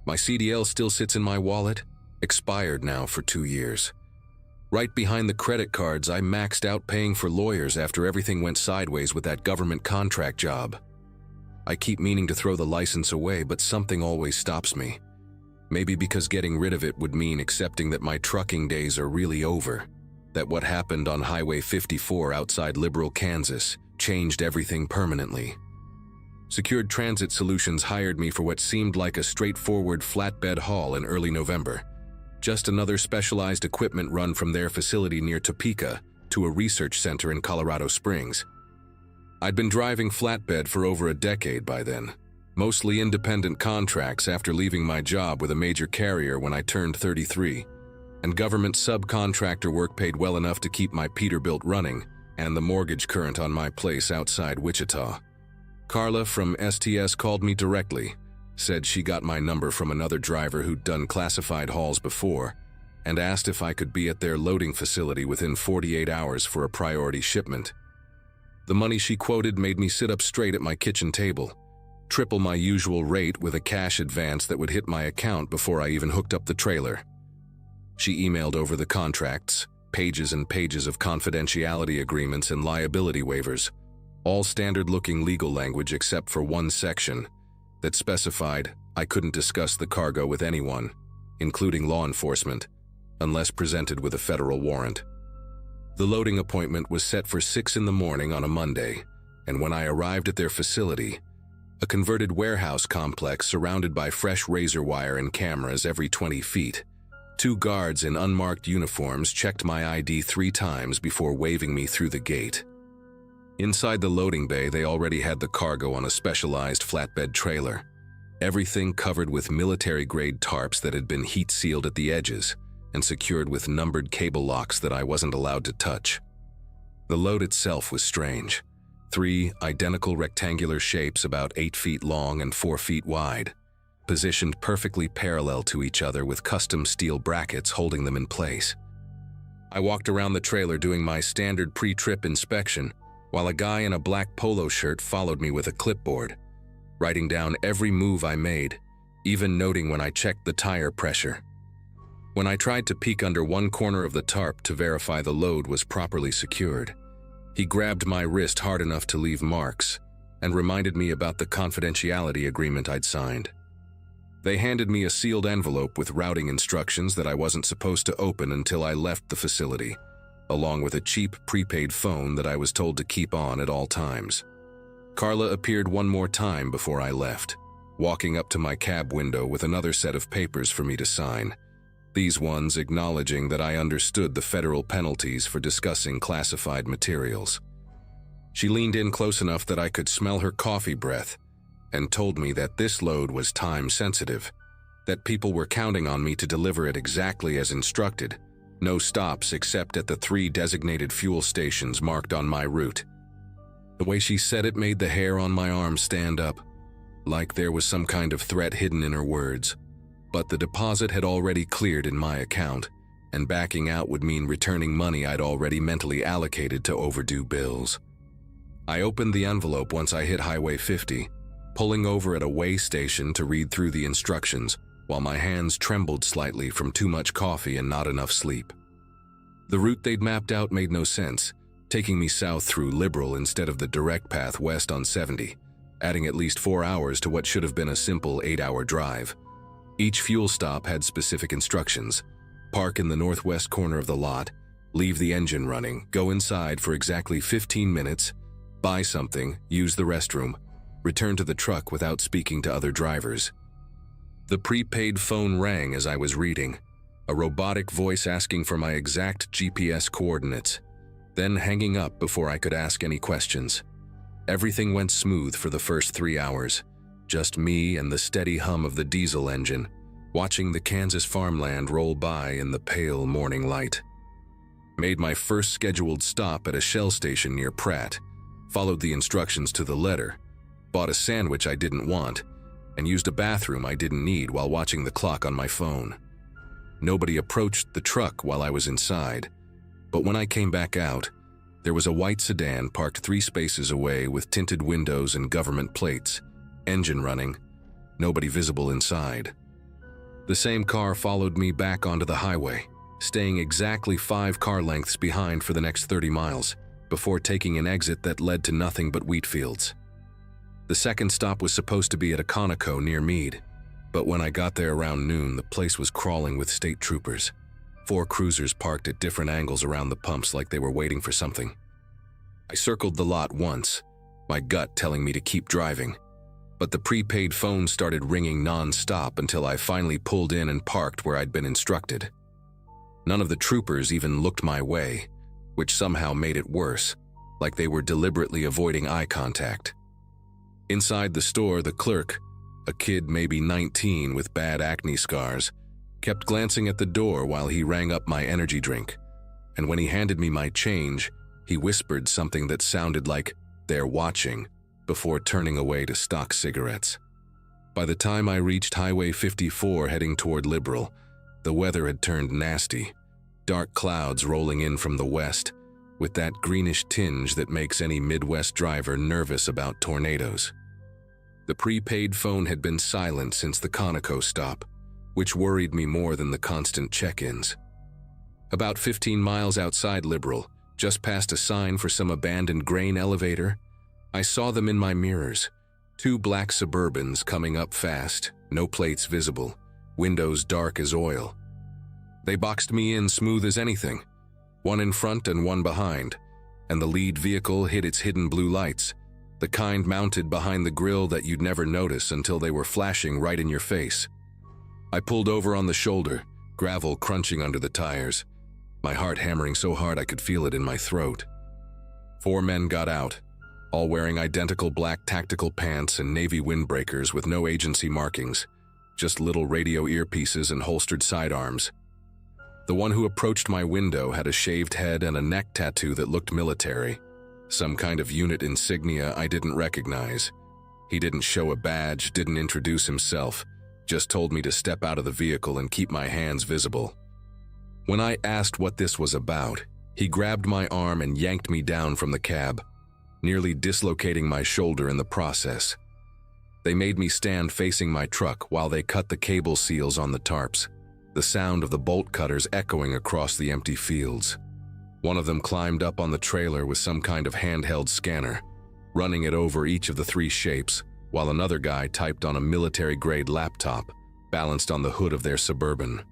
My CDL still sits in my wallet, expired now for 2 years. Right behind the credit cards, I maxed out paying for lawyers after everything went sideways with that government contract job. I keep meaning to throw the license away, but something always stops me. Maybe because getting rid of it would mean accepting that my trucking days are really over, that what happened on Highway 54 outside Liberal, Kansas, changed everything permanently. Secured Transit Solutions hired me for what seemed like a straightforward flatbed haul in early November. Just another specialized equipment run from their facility near Topeka to a research center in Colorado Springs. I'd been driving flatbed for over a decade by then, mostly independent contracts after leaving my job with a major carrier when I turned 33, and government subcontractor work paid well enough to keep my Peterbilt running and the mortgage current on my place outside Wichita. Carla from STS called me directly, said she got my number from another driver who'd done classified hauls before, and asked if I could be at their loading facility within 48 hours for a priority shipment. The money she quoted made me sit up straight at my kitchen table, triple my usual rate with a cash advance that would hit my account before I even hooked up the trailer. She emailed over the contracts, pages and pages of confidentiality agreements and liability waivers, all standard-looking legal language except for one section that specified I couldn't discuss the cargo with anyone, including law enforcement, unless presented with a federal warrant. The loading appointment was set for 6 in the morning on a Monday, and when I arrived at their facility, a converted warehouse complex surrounded by fresh razor wire and cameras every 20 feet, 2 guards in unmarked uniforms checked my ID 3 times before waving me through the gate. Inside the loading bay, they already had the cargo on a specialized flatbed trailer, everything covered with military-grade tarps that had been heat-sealed at the edges and secured with numbered cable locks that I wasn't allowed to touch. The load itself was strange. 3 identical rectangular shapes about 8 feet long and 4 feet wide, positioned perfectly parallel to each other with custom steel brackets holding them in place. I walked around the trailer doing my standard pre-trip inspection, while a guy in a black polo shirt followed me with a clipboard, writing down every move I made, even noting when I checked the tire pressure. When I tried to peek under one corner of the tarp to verify the load was properly secured, he grabbed my wrist hard enough to leave marks and reminded me about the confidentiality agreement I'd signed. They handed me a sealed envelope with routing instructions that I wasn't supposed to open until I left the facility, along with a cheap prepaid phone that I was told to keep on at all times. Carla appeared one more time before I left, walking up to my cab window with another set of papers for me to sign, these ones acknowledging that I understood the federal penalties for discussing classified materials. She leaned in close enough that I could smell her coffee breath and told me that this load was time-sensitive, that people were counting on me to deliver it exactly as instructed, no stops except at the 3 designated fuel stations marked on my route. The way she said it made the hair on my arm stand up, like there was some kind of threat hidden in her words. But the deposit had already cleared in my account, and backing out would mean returning money I'd already mentally allocated to overdue bills. I opened the envelope once I hit Highway 50, pulling over at a way station to read through the instructions, while my hands trembled slightly from too much coffee and not enough sleep. The route they'd mapped out made no sense, taking me south through Liberal instead of the direct path west on 70, adding at least 4 hours to what should have been a simple 8-hour drive. Each fuel stop had specific instructions: park in the northwest corner of the lot, leave the engine running, go inside for exactly 15 minutes, buy something, use the restroom, return to the truck without speaking to other drivers. The prepaid phone rang as I was reading, a robotic voice asking for my exact GPS coordinates, then hanging up before I could ask any questions. Everything went smooth for the first 3 hours, just me and the steady hum of the diesel engine, watching the Kansas farmland roll by in the pale morning light. Made my first scheduled stop at a Shell station near Pratt, followed the instructions to the letter, bought a sandwich I didn't want, and used a bathroom I didn't need while watching the clock on my phone. Nobody approached the truck while I was inside, but when I came back out, there was a white sedan parked 3 spaces away with tinted windows and government plates, engine running, nobody visible inside. The same car followed me back onto the highway, staying exactly 5 car lengths behind for the next 30 miles, before taking an exit that led to nothing but wheat fields. The second stop was supposed to be at a Conoco near Meade, but when I got there around noon, the place was crawling with state troopers. 4 cruisers parked at different angles around the pumps like they were waiting for something. I circled the lot once, my gut telling me to keep driving, but the prepaid phone started ringing non-stop until I finally pulled in and parked where I'd been instructed. None of the troopers even looked my way, which somehow made it worse, like they were deliberately avoiding eye contact. Inside the store, the clerk, a kid maybe 19 with bad acne scars, kept glancing at the door while he rang up my energy drink, and when he handed me my change, he whispered something that sounded like, "They're watching," before turning away to stock cigarettes. By the time I reached Highway 54 heading toward Liberal, the weather had turned nasty, dark clouds rolling in from the west, with that greenish tinge that makes any Midwest driver nervous about tornadoes. The prepaid phone had been silent since the Conoco stop, which worried me more than the constant check-ins. About 15 miles outside Liberal, just past a sign for some abandoned grain elevator, I saw them in my mirrors, 2 black Suburbans coming up fast, no plates visible, windows dark as oil. They boxed me in smooth as anything, 1 in front and 1 behind, and the lead vehicle hid its hidden blue lights, the kind mounted behind the grille that you'd never notice until they were flashing right in your face. I pulled over on the shoulder, gravel crunching under the tires, my heart hammering so hard I could feel it in my throat. 4 men got out, all wearing identical black tactical pants and navy windbreakers with no agency markings, just little radio earpieces and holstered sidearms. The one who approached my window had a shaved head and a neck tattoo that looked military, some kind of unit insignia I didn't recognize. He didn't show a badge, didn't introduce himself, just told me to step out of the vehicle and keep my hands visible. When I asked what this was about, he grabbed my arm and yanked me down from the cab, nearly dislocating my shoulder in the process. They made me stand facing my truck while they cut the cable seals on the tarps, the sound of the bolt cutters echoing across the empty fields. One of them climbed up on the trailer with some kind of handheld scanner, running it over each of the 3 shapes, while another guy typed on a military-grade laptop, balanced on the hood of their Suburban.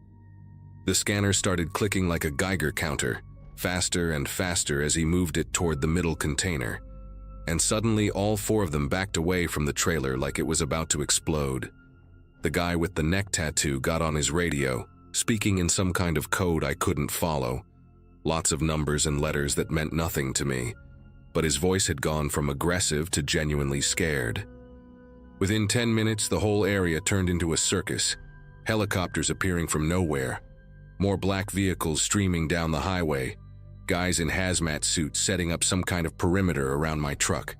The scanner started clicking like a Geiger counter, faster and faster as he moved it toward the middle container, and suddenly all 4 of them backed away from the trailer like it was about to explode. The guy with the neck tattoo got on his radio, speaking in some kind of code I couldn't follow, lots of numbers and letters that meant nothing to me, but his voice had gone from aggressive to genuinely scared. Within 10 minutes, the whole area turned into a circus, helicopters appearing from nowhere, more black vehicles streaming down the highway, guys in hazmat suits setting up some kind of perimeter around my truck.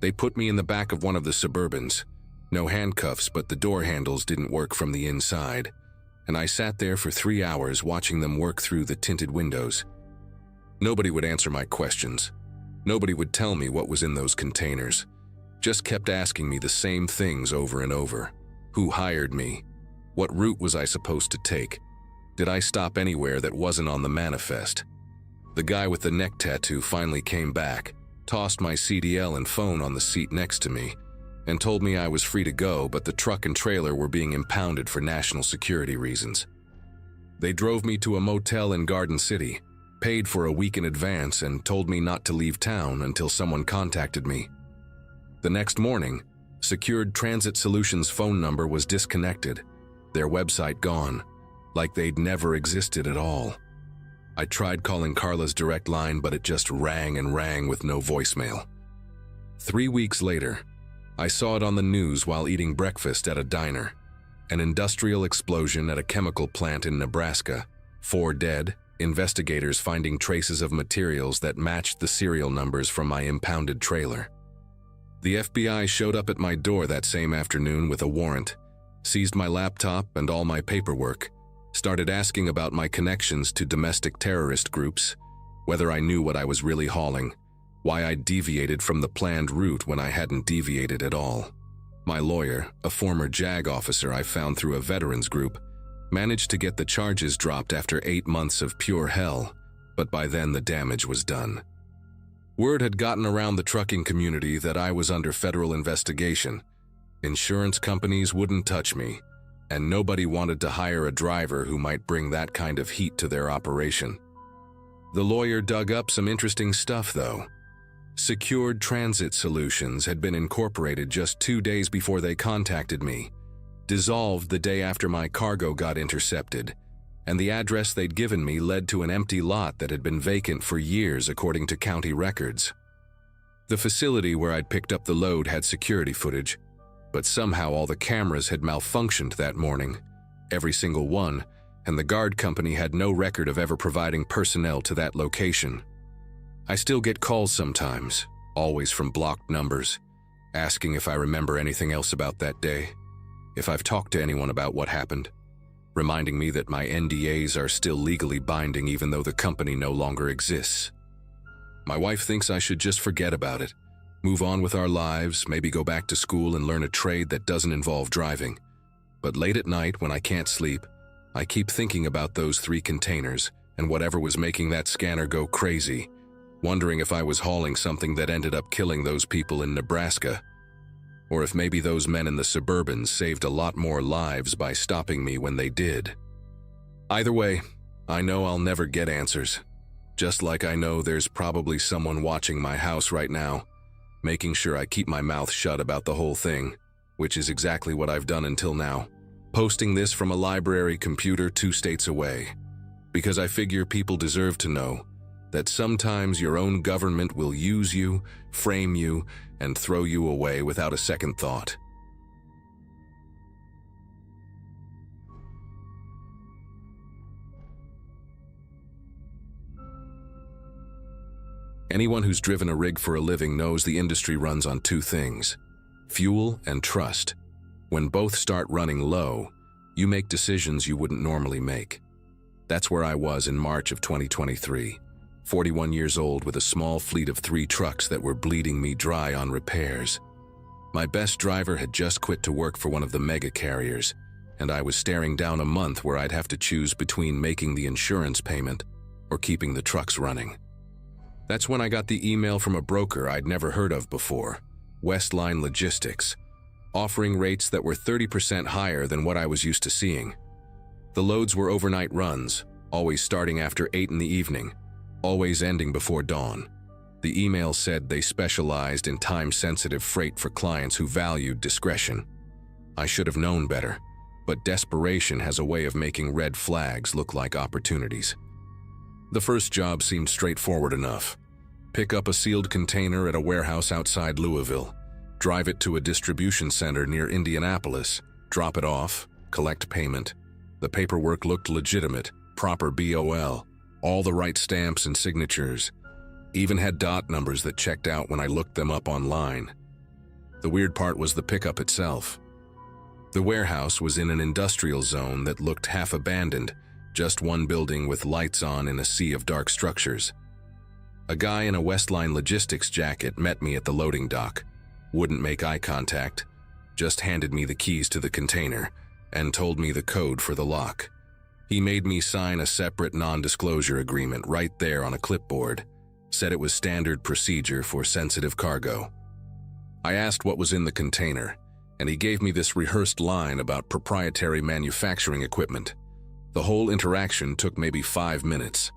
They put me in the back of one of the Suburbans, no handcuffs, but the door handles didn't work from the inside, and I sat there for 3 hours watching them work through the tinted windows. Nobody would answer my questions. Nobody would tell me what was in those containers. Just kept asking me the same things over and over. Who hired me? What route was I supposed to take? Did I stop anywhere that wasn't on the manifest? The guy with the neck tattoo finally came back, tossed my CDL and phone on the seat next to me, and told me I was free to go, but the truck and trailer were being impounded for national security reasons. They drove me to a motel in Garden City, paid for a week in advance, and told me not to leave town until someone contacted me. The next morning, Secured Transit Solutions' phone number was disconnected, their website gone, like they'd never existed at all. I tried calling Carla's direct line, but it just rang and rang with no voicemail. 3 weeks later, I saw it on the news while eating breakfast at a diner. An industrial explosion at a chemical plant in Nebraska. 4 dead, investigators finding traces of materials that matched the serial numbers from my impounded trailer. The FBI showed up at my door that same afternoon with a warrant, seized my laptop and all my paperwork, started asking about my connections to domestic terrorist groups, whether I knew what I was really hauling, why I deviated from the planned route when I hadn't deviated at all. My lawyer, a former JAG officer I found through a veterans group, managed to get the charges dropped after 8 months of pure hell, but by then the damage was done. Word had gotten around the trucking community that I was under federal investigation. Insurance companies wouldn't touch me, and nobody wanted to hire a driver who might bring that kind of heat to their operation. The lawyer dug up some interesting stuff, though. Secured Transit Solutions had been incorporated just 2 days before they contacted me, dissolved the day after my cargo got intercepted, and the address they'd given me led to an empty lot that had been vacant for years according to county records. The facility where I'd picked up the load had security footage, but somehow all the cameras had malfunctioned that morning, every single one, and the guard company had no record of ever providing personnel to that location. I still get calls sometimes, always from blocked numbers, asking if I remember anything else about that day, if I've talked to anyone about what happened, reminding me that my NDAs are still legally binding even though the company no longer exists. My wife thinks I should just forget about it, move on with our lives, maybe go back to school and learn a trade that doesn't involve driving. But late at night when I can't sleep, I keep thinking about those 3 containers and whatever was making that scanner go crazy, wondering if I was hauling something that ended up killing those people in Nebraska, or if maybe those men in the Suburbans saved a lot more lives by stopping me when they did. Either way, I know I'll never get answers, just like I know there's probably someone watching my house right now, making sure I keep my mouth shut about the whole thing, which is exactly what I've done until now, posting this from a library computer 2 states away, because I figure people deserve to know that sometimes your own government will use you, frame you, and throw you away without a second thought. Anyone who's driven a rig for a living knows the industry runs on 2 things: fuel and trust. When both start running low, you make decisions you wouldn't normally make. That's where I was in March of 2023, 41 years old with a small fleet of 3 trucks that were bleeding me dry on repairs. My best driver had just quit to work for one of the mega carriers, and I was staring down a month where I'd have to choose between making the insurance payment or keeping the trucks running. That's when I got the email from a broker I'd never heard of before, Westline Logistics, offering rates that were 30% higher than what I was used to seeing. The loads were overnight runs, always starting after 8 in the evening, always ending before dawn. The email said they specialized in time-sensitive freight for clients who valued discretion. I should have known better, but desperation has a way of making red flags look like opportunities. The first job seemed straightforward enough. Pick up a sealed container at a warehouse outside Louisville, drive it to a distribution center near Indianapolis, drop it off, collect payment. The paperwork looked legitimate, proper BOL, all the right stamps and signatures, even had dot numbers that checked out when I looked them up online. The weird part was the pickup itself. The warehouse was in an industrial zone that looked half abandoned, just one building with lights on in a sea of dark structures. A guy in a Westline Logistics jacket met me at the loading dock, wouldn't make eye contact, just handed me the keys to the container and told me the code for the lock. He made me sign a separate non-disclosure agreement right there on a clipboard, said it was standard procedure for sensitive cargo. I asked what was in the container, and he gave me this rehearsed line about proprietary manufacturing equipment. The whole interaction took maybe 5 minutes.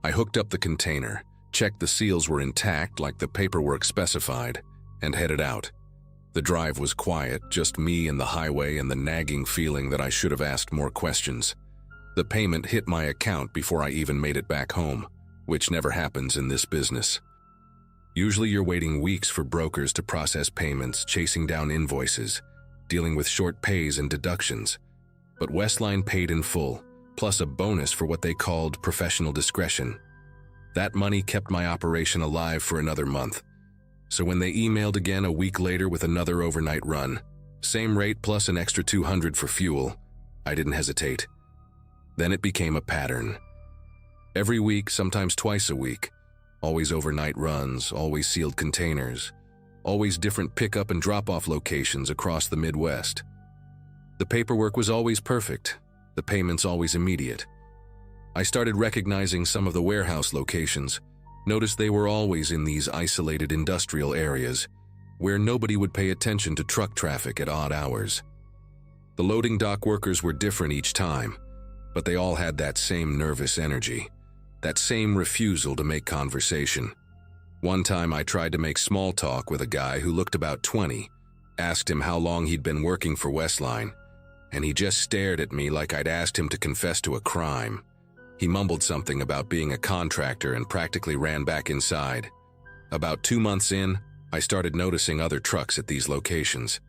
I hooked up the container, checked the seals were intact like the paperwork specified, and headed out. The drive was quiet, just me and the highway and the nagging feeling that I should have asked more questions. The payment hit my account before I even made it back home, which never happens in this business. Usually you're waiting weeks for brokers to process payments, chasing down invoices, dealing with short pays and deductions. But Westline paid in full, plus a bonus for what they called professional discretion. That money kept my operation alive for another month. So when they emailed again a week later with another overnight run, same rate plus an extra $200 for fuel, I didn't hesitate. Then it became a pattern. Every week, sometimes twice a week, always overnight runs, always sealed containers, always different pickup and drop-off locations across the Midwest. The paperwork was always perfect, the payments always immediate. I started recognizing some of the warehouse locations, noticed they were always in these isolated industrial areas where nobody would pay attention to truck traffic at odd hours. The loading dock workers were different each time, but they all had that same nervous energy, that same refusal to make conversation. One time I tried to make small talk with a guy who looked about 20, asked him how long he'd been working for Westline, and he just stared at me like I'd asked him to confess to a crime. He mumbled something about being a contractor and practically ran back inside. About 2 months in, I started noticing other trucks at these locations.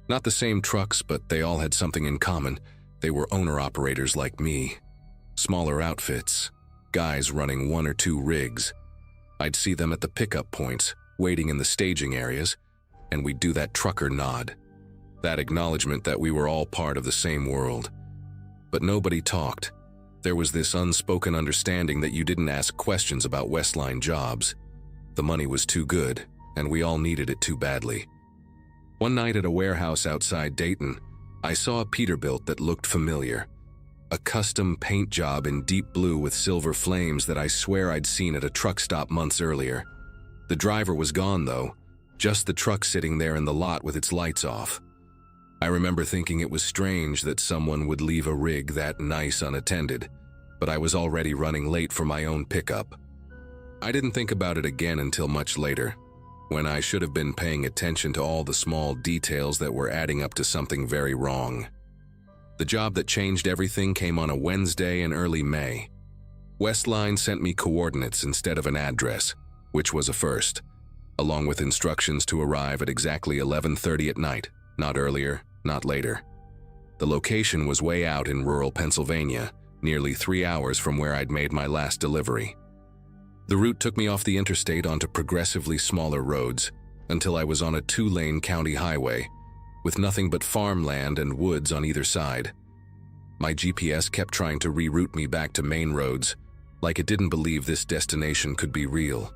Not the same trucks, but they all had something in common. They were owner-operators like me. Smaller outfits, guys running 1 or 2 rigs. I'd see them at the pickup points, waiting in the staging areas, and we'd do that trucker nod. That acknowledgement that we were all part of the same world. But nobody talked. There was this unspoken understanding that you didn't ask questions about Westline jobs. The money was too good, and we all needed it too badly. One night at a warehouse outside Dayton, I saw a Peterbilt that looked familiar. A custom paint job in deep blue with silver flames that I swear I'd seen at a truck stop months earlier. The driver was gone though, just the truck sitting there in the lot with its lights off. I remember thinking it was strange that someone would leave a rig that nice unattended, but I was already running late for my own pickup. I didn't think about it again until much later, when I should have been paying attention to all the small details that were adding up to something very wrong. The job that changed everything came on a Wednesday in early May. Westline sent me coordinates instead of an address, which was a first, along with instructions to arrive at exactly 11:30 at night, not earlier, not later. The location was way out in rural Pennsylvania, nearly 3 hours from where I'd made my last delivery. The route took me off the interstate onto progressively smaller roads until I was on a 2-lane county highway with nothing but farmland and woods on either side. My GPS kept trying to reroute me back to main roads, like it didn't believe this destination could be real.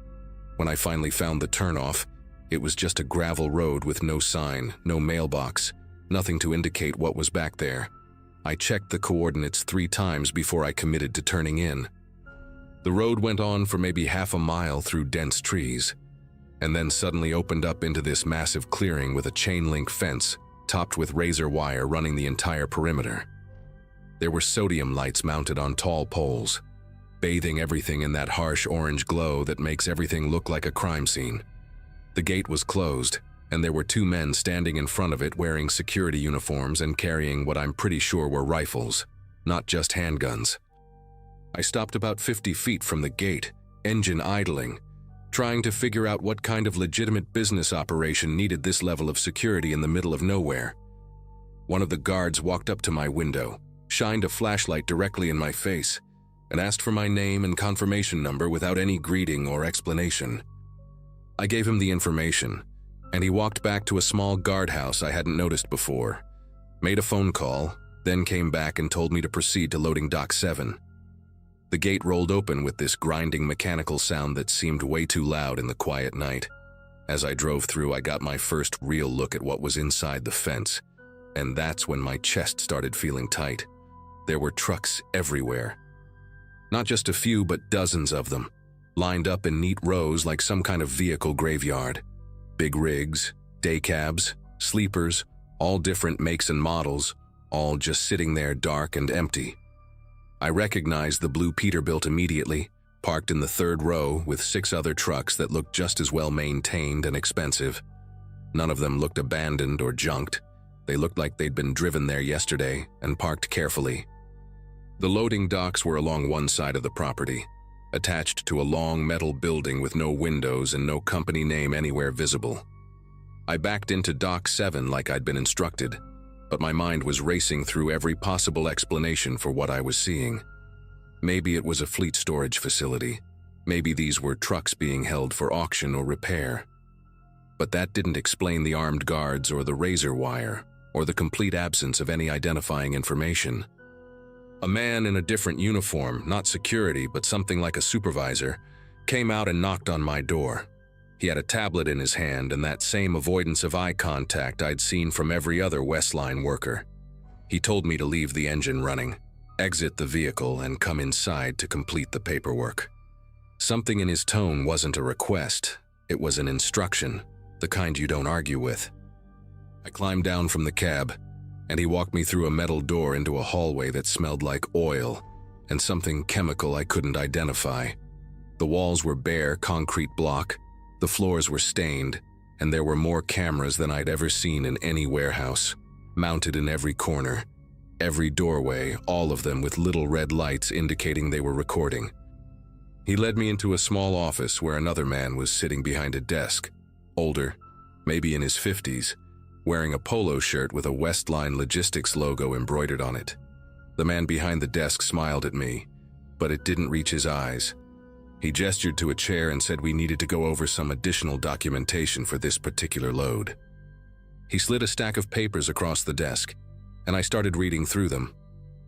When I finally found the turnoff, it was just a gravel road with no sign, no mailbox, nothing to indicate what was back there. I checked the coordinates 3 times before I committed to turning in. The road went on for maybe half a mile through dense trees, and then suddenly opened up into this massive clearing with a chain-link fence topped with razor wire running the entire perimeter. There were sodium lights mounted on tall poles, bathing everything in that harsh orange glow that makes everything look like a crime scene. The gate was closed, and there were 2 men standing in front of it wearing security uniforms and carrying what I'm pretty sure were rifles, not just handguns. I stopped about 50 feet from the gate, engine idling, trying to figure out what kind of legitimate business operation needed this level of security in the middle of nowhere. One of the guards walked up to my window, shined a flashlight directly in my face, and asked for my name and confirmation number without any greeting or explanation. I gave him the information, and he walked back to a small guardhouse I hadn't noticed before, made a phone call, then came back and told me to proceed to loading dock 7. The gate rolled open with this grinding mechanical sound that seemed way too loud in the quiet night. As I drove through, I got my first real look at what was inside the fence, and that's when my chest started feeling tight. There were trucks everywhere. Not just a few, but dozens of them, lined up in neat rows like some kind of vehicle graveyard. Big rigs, day cabs, sleepers, all different makes and models, all just sitting there dark and empty. I recognized the blue Peterbilt immediately, parked in the 3rd row with 6 other trucks that looked just as well maintained and expensive. None of them looked abandoned or junked. They looked like they'd been driven there yesterday and parked carefully. The loading docks were along one side of the property, attached to a long metal building with no windows and no company name anywhere visible. I backed into dock 7 like I'd been instructed, but my mind was racing through every possible explanation for what I was seeing. Maybe it was a fleet storage facility. Maybe these were trucks being held for auction or repair. But that didn't explain the armed guards or the razor wire, or the complete absence of any identifying information. A man in a different uniform, not security but something like a supervisor, came out and knocked on my door. He had a tablet in his hand and that same avoidance of eye contact I'd seen from every other Westline worker. He told me to leave the engine running, exit the vehicle, and come inside to complete the paperwork. Something in his tone wasn't a request, it was an instruction, the kind you don't argue with. I climbed down from the cab, and he walked me through a metal door into a hallway that smelled like oil and something chemical I couldn't identify. The walls were bare concrete block, the floors were stained, and there were more cameras than I'd ever seen in any warehouse, mounted in every corner, every doorway, all of them with little red lights indicating they were recording. He led me into a small office where another man was sitting behind a desk, older, maybe in his 50s, wearing a polo shirt with a Westline Logistics logo embroidered on it. The man behind the desk smiled at me, but it didn't reach his eyes. He gestured to a chair and said we needed to go over some additional documentation for this particular load. He slid a stack of papers across the desk, and I started reading through them,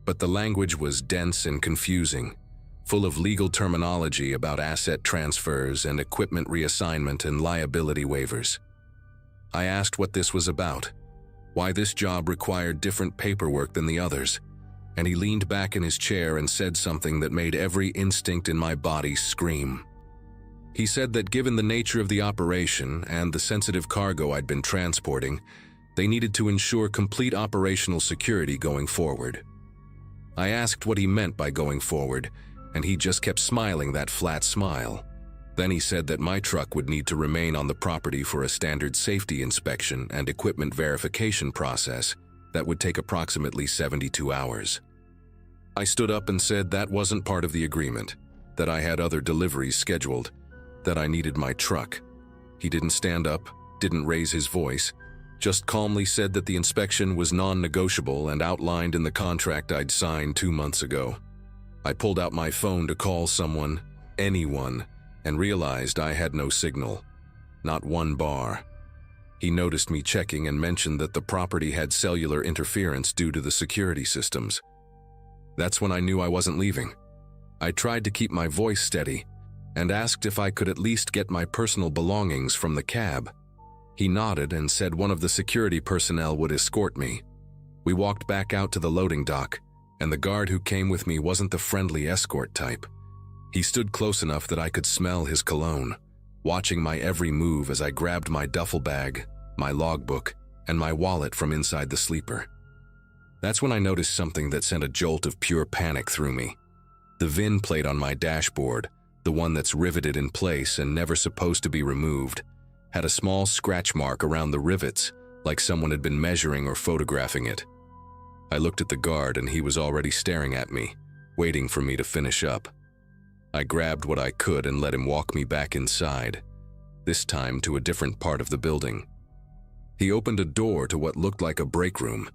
but the language was dense and confusing, full of legal terminology about asset transfers and equipment reassignment and liability waivers. I asked what this was about, why this job required different paperwork than the others, and he leaned back in his chair and said something that made every instinct in my body scream. He said that given the nature of the operation and the sensitive cargo I'd been transporting, they needed to ensure complete operational security going forward. I asked what he meant by going forward, and he just kept smiling that flat smile. Then he said that my truck would need to remain on the property for a standard safety inspection and equipment verification process that would take approximately 72 hours. I stood up and said that wasn't part of the agreement, that I had other deliveries scheduled, that I needed my truck. He didn't stand up, didn't raise his voice, just calmly said that the inspection was non-negotiable and outlined in the contract I'd signed 2 months ago. I pulled out my phone to call someone, anyone, and realized I had no signal. Not one bar. He noticed me checking and mentioned that the property had cellular interference due to the security systems. That's when I knew I wasn't leaving. I tried to keep my voice steady and asked if I could at least get my personal belongings from the cab. He nodded and said one of the security personnel would escort me. We walked back out to the loading dock, and the guard who came with me wasn't the friendly escort type. He stood close enough that I could smell his cologne, watching my every move as I grabbed my duffel bag, my logbook, and my wallet from inside the sleeper. That's when I noticed something that sent a jolt of pure panic through me. The VIN plate on my dashboard, the one that's riveted in place and never supposed to be removed, had a small scratch mark around the rivets, like someone had been measuring or photographing it. I looked at the guard and he was already staring at me, waiting for me to finish up. I grabbed what I could and let him walk me back inside, this time to a different part of the building. He opened a door to what looked like a break room,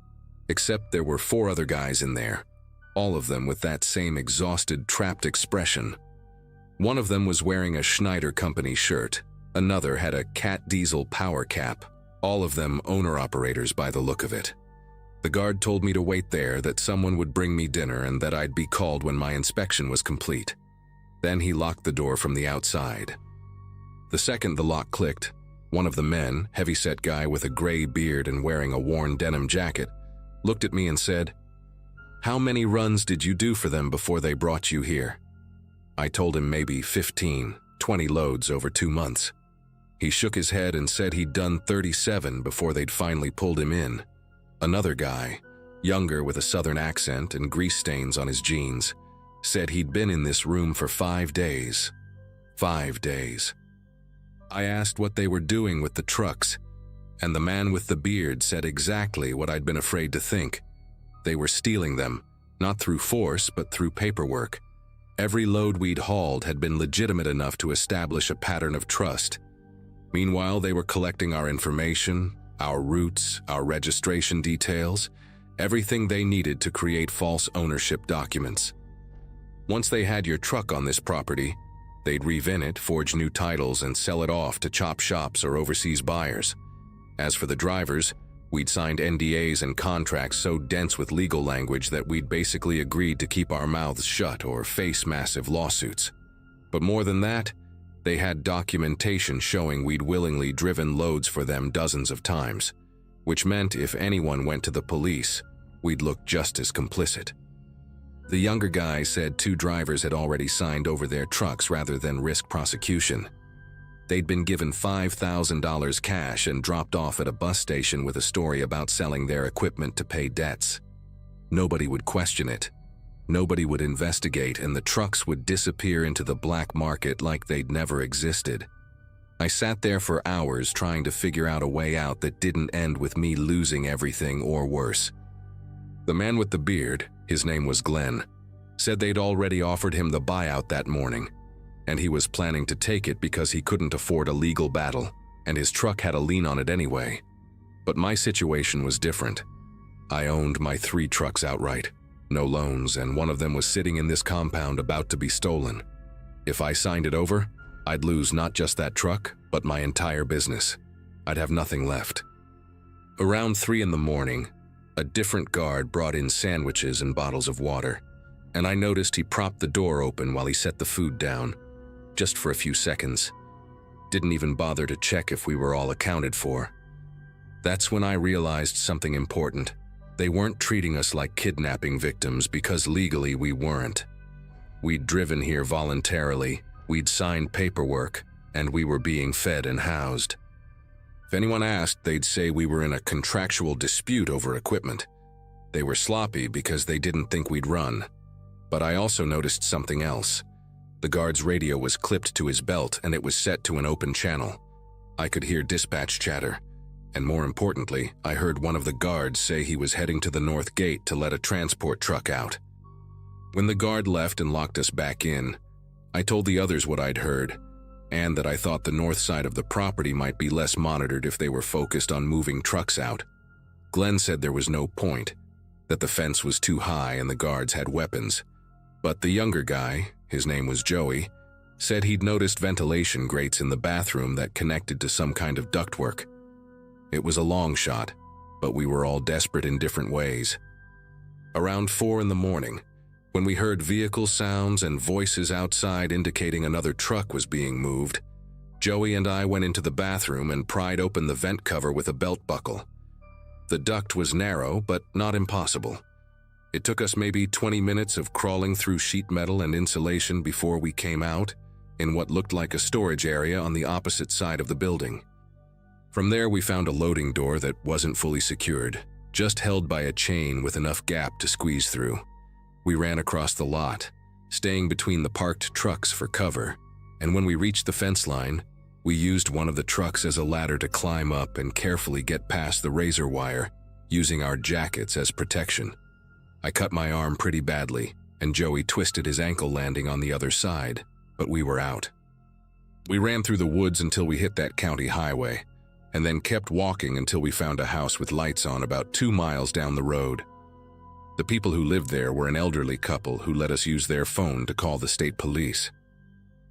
except there were 4 other guys in there, all of them with that same exhausted, trapped expression. One of them was wearing a Schneider Company shirt, another had a Cat Diesel power cap, all of them owner-operators by the look of it. The guard told me to wait there, that someone would bring me dinner and that I'd be called when my inspection was complete. Then he locked the door from the outside. The second the lock clicked, one of the men, heavy-set guy with a gray beard and wearing a worn denim jacket, looked at me and said, "How many runs did you do for them before they brought you here?" I told him maybe 15, 20 loads over 2 months. He shook his head and said he'd done 37 before they'd finally pulled him in. Another guy, younger with a southern accent and grease stains on his jeans, said he'd been in this room for 5 days. 5 days. I asked what they were doing with the trucks, and the man with the beard said exactly what I'd been afraid to think. They were stealing them, not through force but through paperwork. Every load we'd hauled had been legitimate enough to establish a pattern of trust. Meanwhile, they were collecting our information, our routes, our registration details, everything they needed to create false ownership documents. Once they had your truck on this property, They'd revin it, forge new titles, and sell it off to chop shops or overseas buyers. As for the drivers, we'd signed NDAs and contracts so dense with legal language that we'd basically agreed to keep our mouths shut or face massive lawsuits. But more than that, they had documentation showing we'd willingly driven loads for them dozens of times, which meant if anyone went to the police, we'd look just as complicit. The younger guy said 2 drivers had already signed over their trucks rather than risk prosecution. They'd been given $5,000 cash and dropped off at a bus station with a story about selling their equipment to pay debts. Nobody would question it. Nobody would investigate, and the trucks would disappear into the black market like they'd never existed. I sat there for hours trying to figure out a way out that didn't end with me losing everything or worse. The man with the beard, his name was Glenn, said they'd already offered him the buyout that morning, and he was planning to take it because he couldn't afford a legal battle, and his truck had a lien on it anyway. But my situation was different. I owned my 3 trucks outright, no loans, and one of them was sitting in this compound about to be stolen. If I signed it over, I'd lose not just that truck, but my entire business. I'd have nothing left. Around 3 in the morning, a different guard brought in sandwiches and bottles of water, and I noticed he propped the door open while he set the food down, just for a few seconds. Didn't even bother to check if we were all accounted for. That's when I realized something important. They weren't treating us like kidnapping victims because legally we weren't. We'd driven here voluntarily, we'd signed paperwork, and we were being fed and housed. If anyone asked, they'd say we were in a contractual dispute over equipment. They were sloppy because they didn't think we'd run. But I also noticed something else. The guard's radio was clipped to his belt and it was set to an open channel. I could hear dispatch chatter, and more importantly, I heard one of the guards say he was heading to the north gate to let a transport truck out. When the guard left and locked us back in, I told the others what I'd heard, and that I thought the north side of the property might be less monitored if they were focused on moving trucks out. Glenn said there was no point, that the fence was too high and the guards had weapons. But the younger guy, his name was Joey, said he'd noticed ventilation grates in the bathroom that connected to some kind of ductwork. It was a long shot, but we were all desperate in different ways. Around 4 in the morning, when we heard vehicle sounds and voices outside indicating another truck was being moved, Joey and I went into the bathroom and pried open the vent cover with a belt buckle. The duct was narrow, but not impossible. It took us maybe 20 minutes of crawling through sheet metal and insulation before we came out in what looked like a storage area on the opposite side of the building. From there, we found a loading door that wasn't fully secured, just held by a chain with enough gap to squeeze through. We ran across the lot, staying between the parked trucks for cover, and when we reached the fence line, we used one of the trucks as a ladder to climb up and carefully get past the razor wire, using our jackets as protection. I cut my arm pretty badly, and Joey twisted his ankle landing on the other side, but we were out. We ran through the woods until we hit that county highway, and then kept walking until we found a house with lights on about 2 miles down the road. The people who lived there were an elderly couple who let us use their phone to call the state police.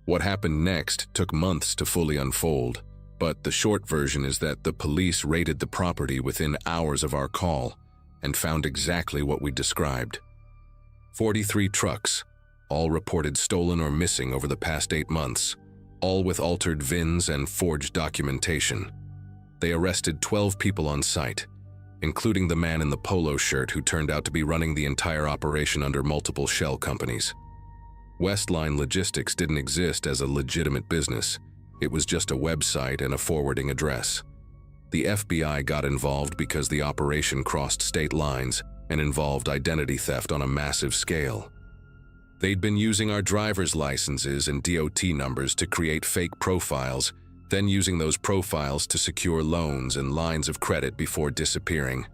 What happened next took months to fully unfold, but the short version is that the police raided the property within hours of our call and found exactly what we described. 43 trucks, all reported stolen or missing over the past 8 months, all with altered VINs and forged documentation. They arrested 12 people on site, including the man in the polo shirt who turned out to be running the entire operation under multiple shell companies. Westline Logistics didn't exist as a legitimate business. It was just a website and a forwarding address. The FBI got involved because the operation crossed state lines and involved identity theft on a massive scale. They'd been using our driver's licenses and DOT numbers to create fake profiles, then using those profiles to secure loans and lines of credit before disappearing.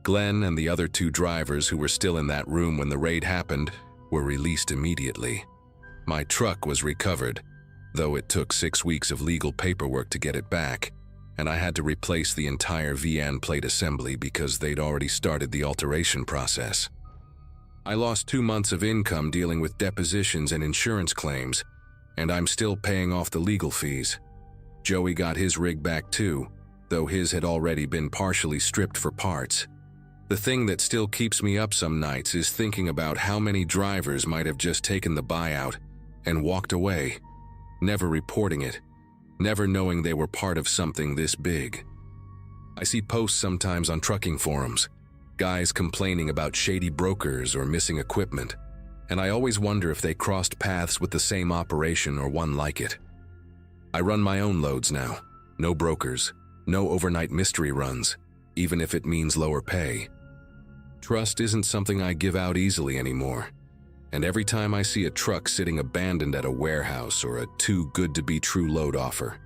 Glenn and the other 2 drivers who were still in that room when the raid happened were released immediately. My truck was recovered, though it took 6 weeks of legal paperwork to get it back, and I had to replace the entire VN plate assembly because they'd already started the alteration process. I lost 2 months of income dealing with depositions and insurance claims, and I'm still paying off the legal fees. Joey got his rig back too, though his had already been partially stripped for parts. The thing that still keeps me up some nights is thinking about how many drivers might have just taken the buyout and walked away, never reporting it, never knowing they were part of something this big. I see posts sometimes on trucking forums, guys complaining about shady brokers or missing equipment, and I always wonder if they crossed paths with the same operation or one like it. I run my own loads now, no brokers, no overnight mystery runs, even if it means lower pay. Trust isn't something I give out easily anymore, and every time I see a truck sitting abandoned at a warehouse or a too-good-to-be-true load offer,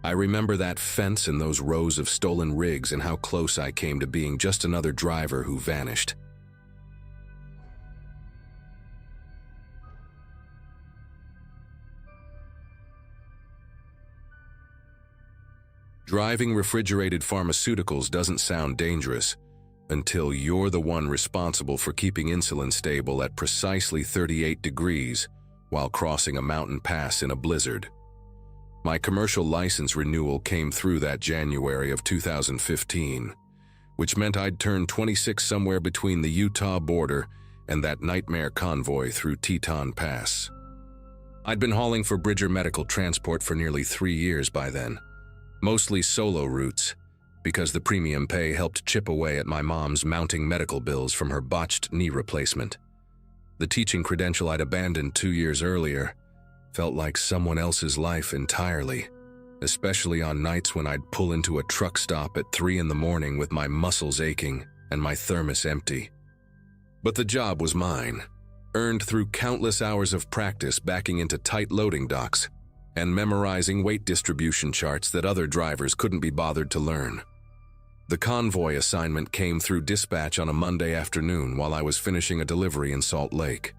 I remember that fence and those rows of stolen rigs and how close I came to being just another driver who vanished. Driving refrigerated pharmaceuticals doesn't sound dangerous until you're the one responsible for keeping insulin stable at precisely 38 degrees while crossing a mountain pass in a blizzard. My commercial license renewal came through that January of 2015, which meant I'd turned 26 somewhere between the Utah border and that nightmare convoy through Teton Pass. I'd been hauling for Bridger Medical Transport for nearly 3 years by then, mostly solo routes, because the premium pay helped chip away at my mom's mounting medical bills from her botched knee replacement. The teaching credential I'd abandoned 2 years earlier felt like someone else's life entirely, especially on nights when I'd pull into a truck stop at 3 in the morning with my muscles aching and my thermos empty. But the job was mine, earned through countless hours of practice backing into tight loading docks and memorizing weight distribution charts that other drivers couldn't be bothered to learn. The convoy assignment came through dispatch on a Monday afternoon while I was finishing a delivery in Salt Lake.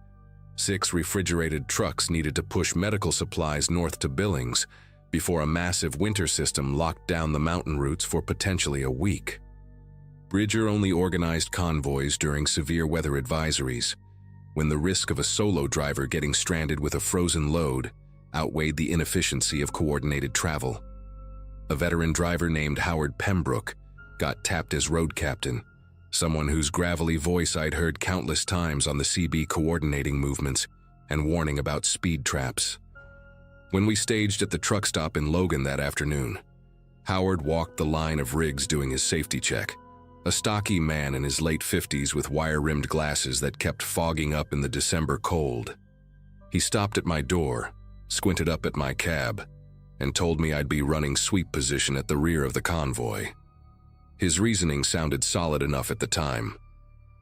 6 refrigerated trucks needed to push medical supplies north to Billings before a massive winter system locked down the mountain routes for potentially a week. Bridger only organized convoys during severe weather advisories, when the risk of a solo driver getting stranded with a frozen load outweighed the inefficiency of coordinated travel. A veteran driver named Howard Pembroke got tapped as road captain, someone whose gravelly voice I'd heard countless times on the CB coordinating movements and warning about speed traps. When we staged at the truck stop in Logan that afternoon, Howard walked the line of rigs doing his safety check, a stocky man in his late 50s with wire-rimmed glasses that kept fogging up in the December cold. He stopped at my door, squinted up at my cab, and told me I'd be running sweep position at the rear of the convoy. His reasoning sounded solid enough at the time.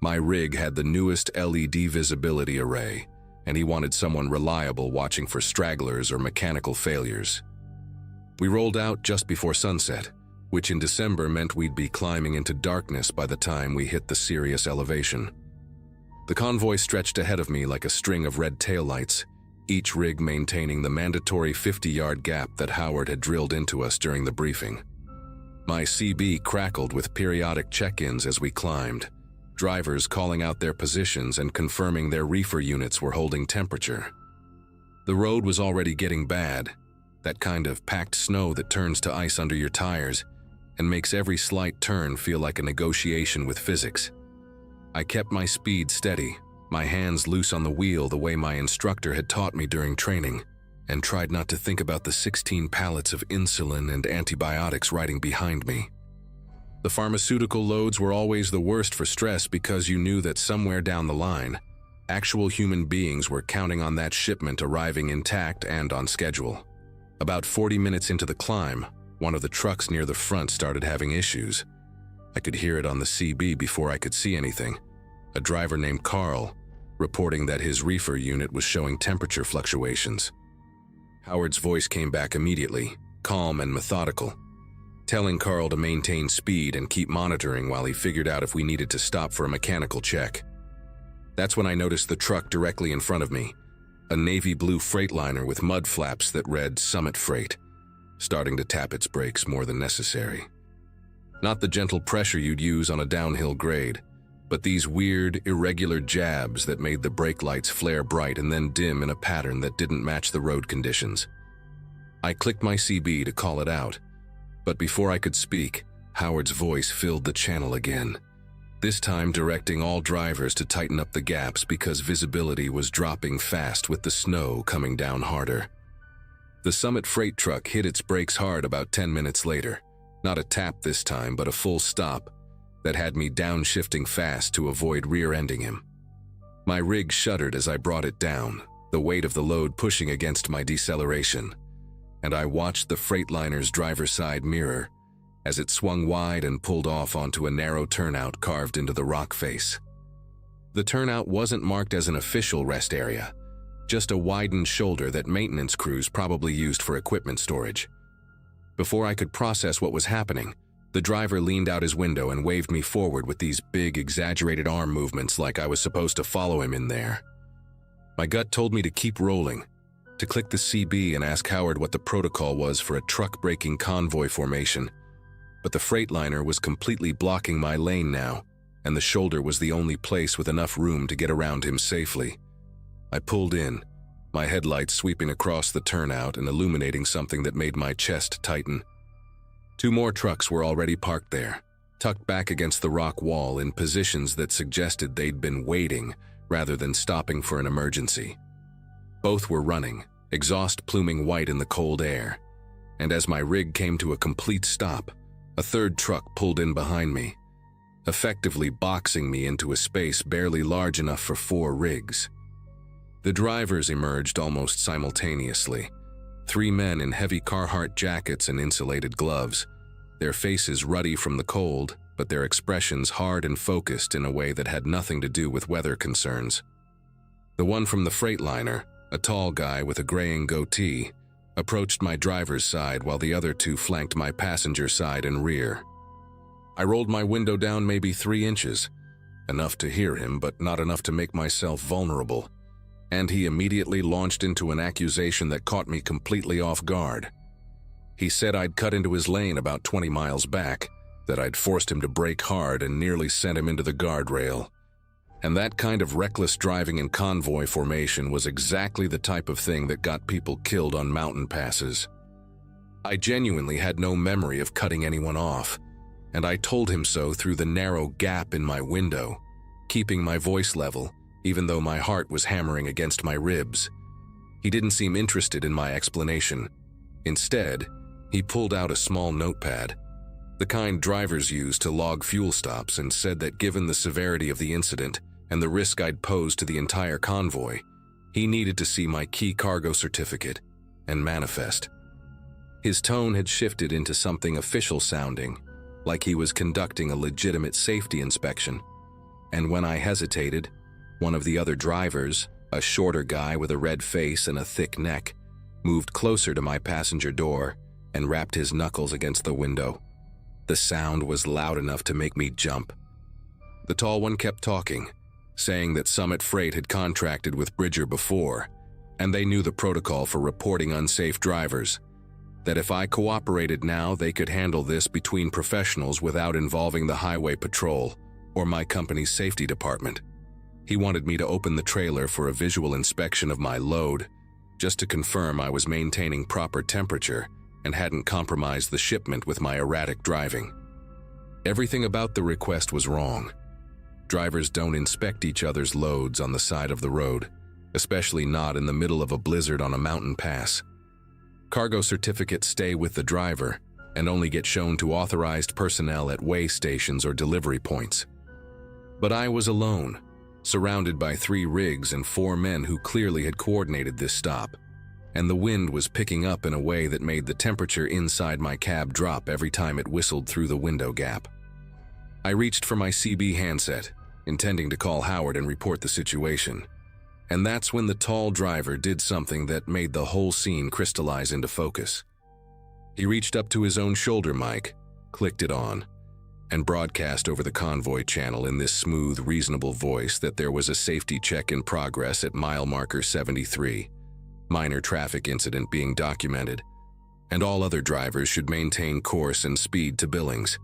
My rig had the newest LED visibility array, and he wanted someone reliable watching for stragglers or mechanical failures. We rolled out just before sunset, which in December meant we'd be climbing into darkness by the time we hit the Sirius elevation. The convoy stretched ahead of me like a string of red taillights, each rig maintaining the mandatory 50-yard gap that Howard had drilled into us during the briefing. My CB crackled with periodic check-ins as we climbed, drivers calling out their positions and confirming their reefer units were holding temperature. The road was already getting bad, that kind of packed snow that turns to ice under your tires and makes every slight turn feel like a negotiation with physics. I kept my speed steady, my hands loose on the wheel the way my instructor had taught me during training, and tried not to think about the 16 pallets of insulin and antibiotics riding behind me. The pharmaceutical loads were always the worst for stress because you knew that somewhere down the line, actual human beings were counting on that shipment arriving intact and on schedule. About 40 minutes into the climb, one of the trucks near the front started having issues. I could hear it on the CB before I could see anything. A driver named Carl, reporting that his reefer unit was showing temperature fluctuations. Howard's voice came back immediately, calm and methodical, telling Carl to maintain speed and keep monitoring while he figured out if we needed to stop for a mechanical check. That's when I noticed the truck directly in front of me, a navy blue Freightliner with mud flaps that read Summit Freight, starting to tap its brakes more than necessary. Not the gentle pressure you'd use on a downhill grade, but these weird, irregular jabs that made the brake lights flare bright and then dim in a pattern that didn't match the road conditions. I clicked my CB to call it out, but before I could speak, Howard's voice filled the channel again, this time directing all drivers to tighten up the gaps because visibility was dropping fast with the snow coming down harder. The Summit freight truck hit its brakes hard about 10 minutes later, not a tap this time but a full stop that had me downshifting fast to avoid rear-ending him. My rig shuddered as I brought it down, the weight of the load pushing against my deceleration, and I watched the Freightliner's driver's side mirror as it swung wide and pulled off onto a narrow turnout carved into the rock face. The turnout wasn't marked as an official rest area, just a widened shoulder that maintenance crews probably used for equipment storage. Before I could process what was happening, the driver leaned out his window and waved me forward with these big, exaggerated arm movements like I was supposed to follow him in there. My gut told me to keep rolling, to click the CB and ask Howard what the protocol was for a truck-braking convoy formation, but the Freightliner was completely blocking my lane now, and the shoulder was the only place with enough room to get around him safely. I pulled in, my headlights sweeping across the turnout and illuminating something that made my chest tighten. 2 more trucks were already parked there, tucked back against the rock wall in positions that suggested they'd been waiting rather than stopping for an emergency. Both were running, exhaust pluming white in the cold air, and as my rig came to a complete stop, a 3rd truck pulled in behind me, effectively boxing me into a space barely large enough for 4 rigs. The drivers emerged almost simultaneously, 3 men in heavy Carhartt jackets and insulated gloves, their faces ruddy from the cold, but their expressions hard and focused in a way that had nothing to do with weather concerns. The one from the Freightliner, a tall guy with a graying goatee, approached my driver's side while the other 2 flanked my passenger side and rear. I rolled my window down maybe 3 inches, enough to hear him but not enough to make myself vulnerable, and he immediately launched into an accusation that caught me completely off guard. He said I'd cut into his lane about 20 miles back, that I'd forced him to brake hard and nearly sent him into the guardrail. And that kind of reckless driving in convoy formation was exactly the type of thing that got people killed on mountain passes. I genuinely had no memory of cutting anyone off, and I told him so through the narrow gap in my window, keeping my voice level, even though my heart was hammering against my ribs. He didn't seem interested in my explanation. Instead, he pulled out a small notepad, the kind drivers use to log fuel stops, and said that given the severity of the incident and the risk I'd posed to the entire convoy, he needed to see my key cargo certificate and manifest. His tone had shifted into something official sounding, like he was conducting a legitimate safety inspection, and when I hesitated, one of the other drivers, a shorter guy with a red face and a thick neck, moved closer to my passenger door and rapped his knuckles against the window. The sound was loud enough to make me jump. The tall one kept talking, saying that Summit Freight had contracted with Bridger before, and they knew the protocol for reporting unsafe drivers, that if I cooperated now, they could handle this between professionals without involving the highway patrol or my company's safety department. He wanted me to open the trailer for a visual inspection of my load, just to confirm I was maintaining proper temperature and hadn't compromised the shipment with my erratic driving. Everything about the request was wrong. Drivers don't inspect each other's loads on the side of the road, especially not in the middle of a blizzard on a mountain pass. Cargo certificates stay with the driver and only get shown to authorized personnel at weigh stations or delivery points. But I was alone, surrounded by 3 rigs and 4 men who clearly had coordinated this stop, and the wind was picking up in a way that made the temperature inside my cab drop every time it whistled through the window gap. I reached for my CB handset, intending to call Howard and report the situation, and that's when the tall driver did something that made the whole scene crystallize into focus. He reached up to his own shoulder mic, clicked it on, and broadcast over the convoy channel in this smooth, reasonable voice that there was a safety check in progress at mile marker 73, minor traffic incident being documented, and all other drivers should maintain course and speed to Billings.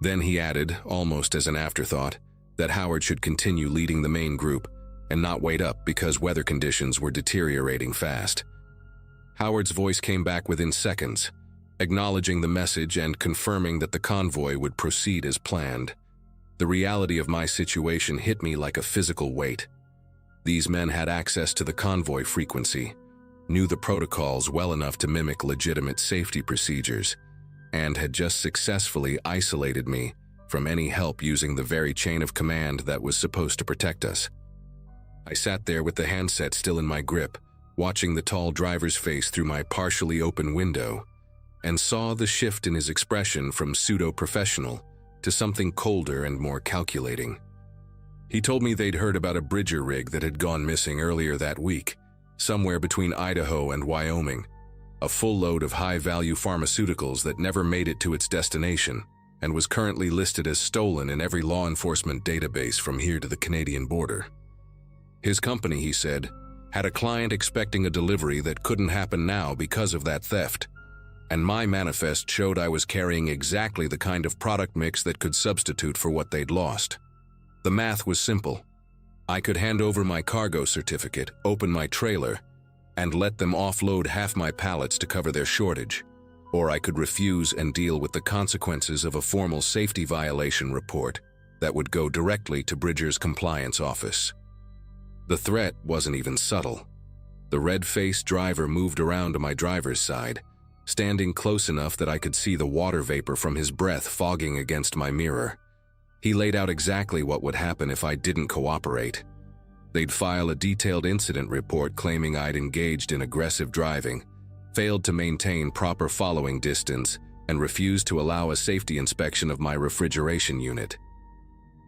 Then he added, almost as an afterthought, that Howard should continue leading the main group and not wait up because weather conditions were deteriorating fast. Howard's voice came back within seconds, acknowledging the message and confirming that the convoy would proceed as planned. The reality of my situation hit me like a physical weight. These men had access to the convoy frequency, knew the protocols well enough to mimic legitimate safety procedures, and had just successfully isolated me from any help using the very chain of command that was supposed to protect us. I sat there with the handset still in my grip, watching the tall driver's face through my partially open window, and saw the shift in his expression from pseudo-professional to something colder and more calculating. He told me they'd heard about a Bridger rig that had gone missing earlier that week, somewhere between Idaho and Wyoming, a full load of high-value pharmaceuticals that never made it to its destination and was currently listed as stolen in every law enforcement database from here to the Canadian border. His company, he said, had a client expecting a delivery that couldn't happen now because of that theft, and my manifest showed I was carrying exactly the kind of product mix that could substitute for what they'd lost. The math was simple. I could hand over my cargo certificate, open my trailer, and let them offload half my pallets to cover their shortage, or I could refuse and deal with the consequences of a formal safety violation report that would go directly to Bridger's compliance office. The threat wasn't even subtle. The red-faced driver moved around to my driver's side, standing close enough that I could see the water vapor from his breath fogging against my mirror. He laid out exactly what would happen if I didn't cooperate. They'd file a detailed incident report claiming I'd engaged in aggressive driving, failed to maintain proper following distance, and refused to allow a safety inspection of my refrigeration unit.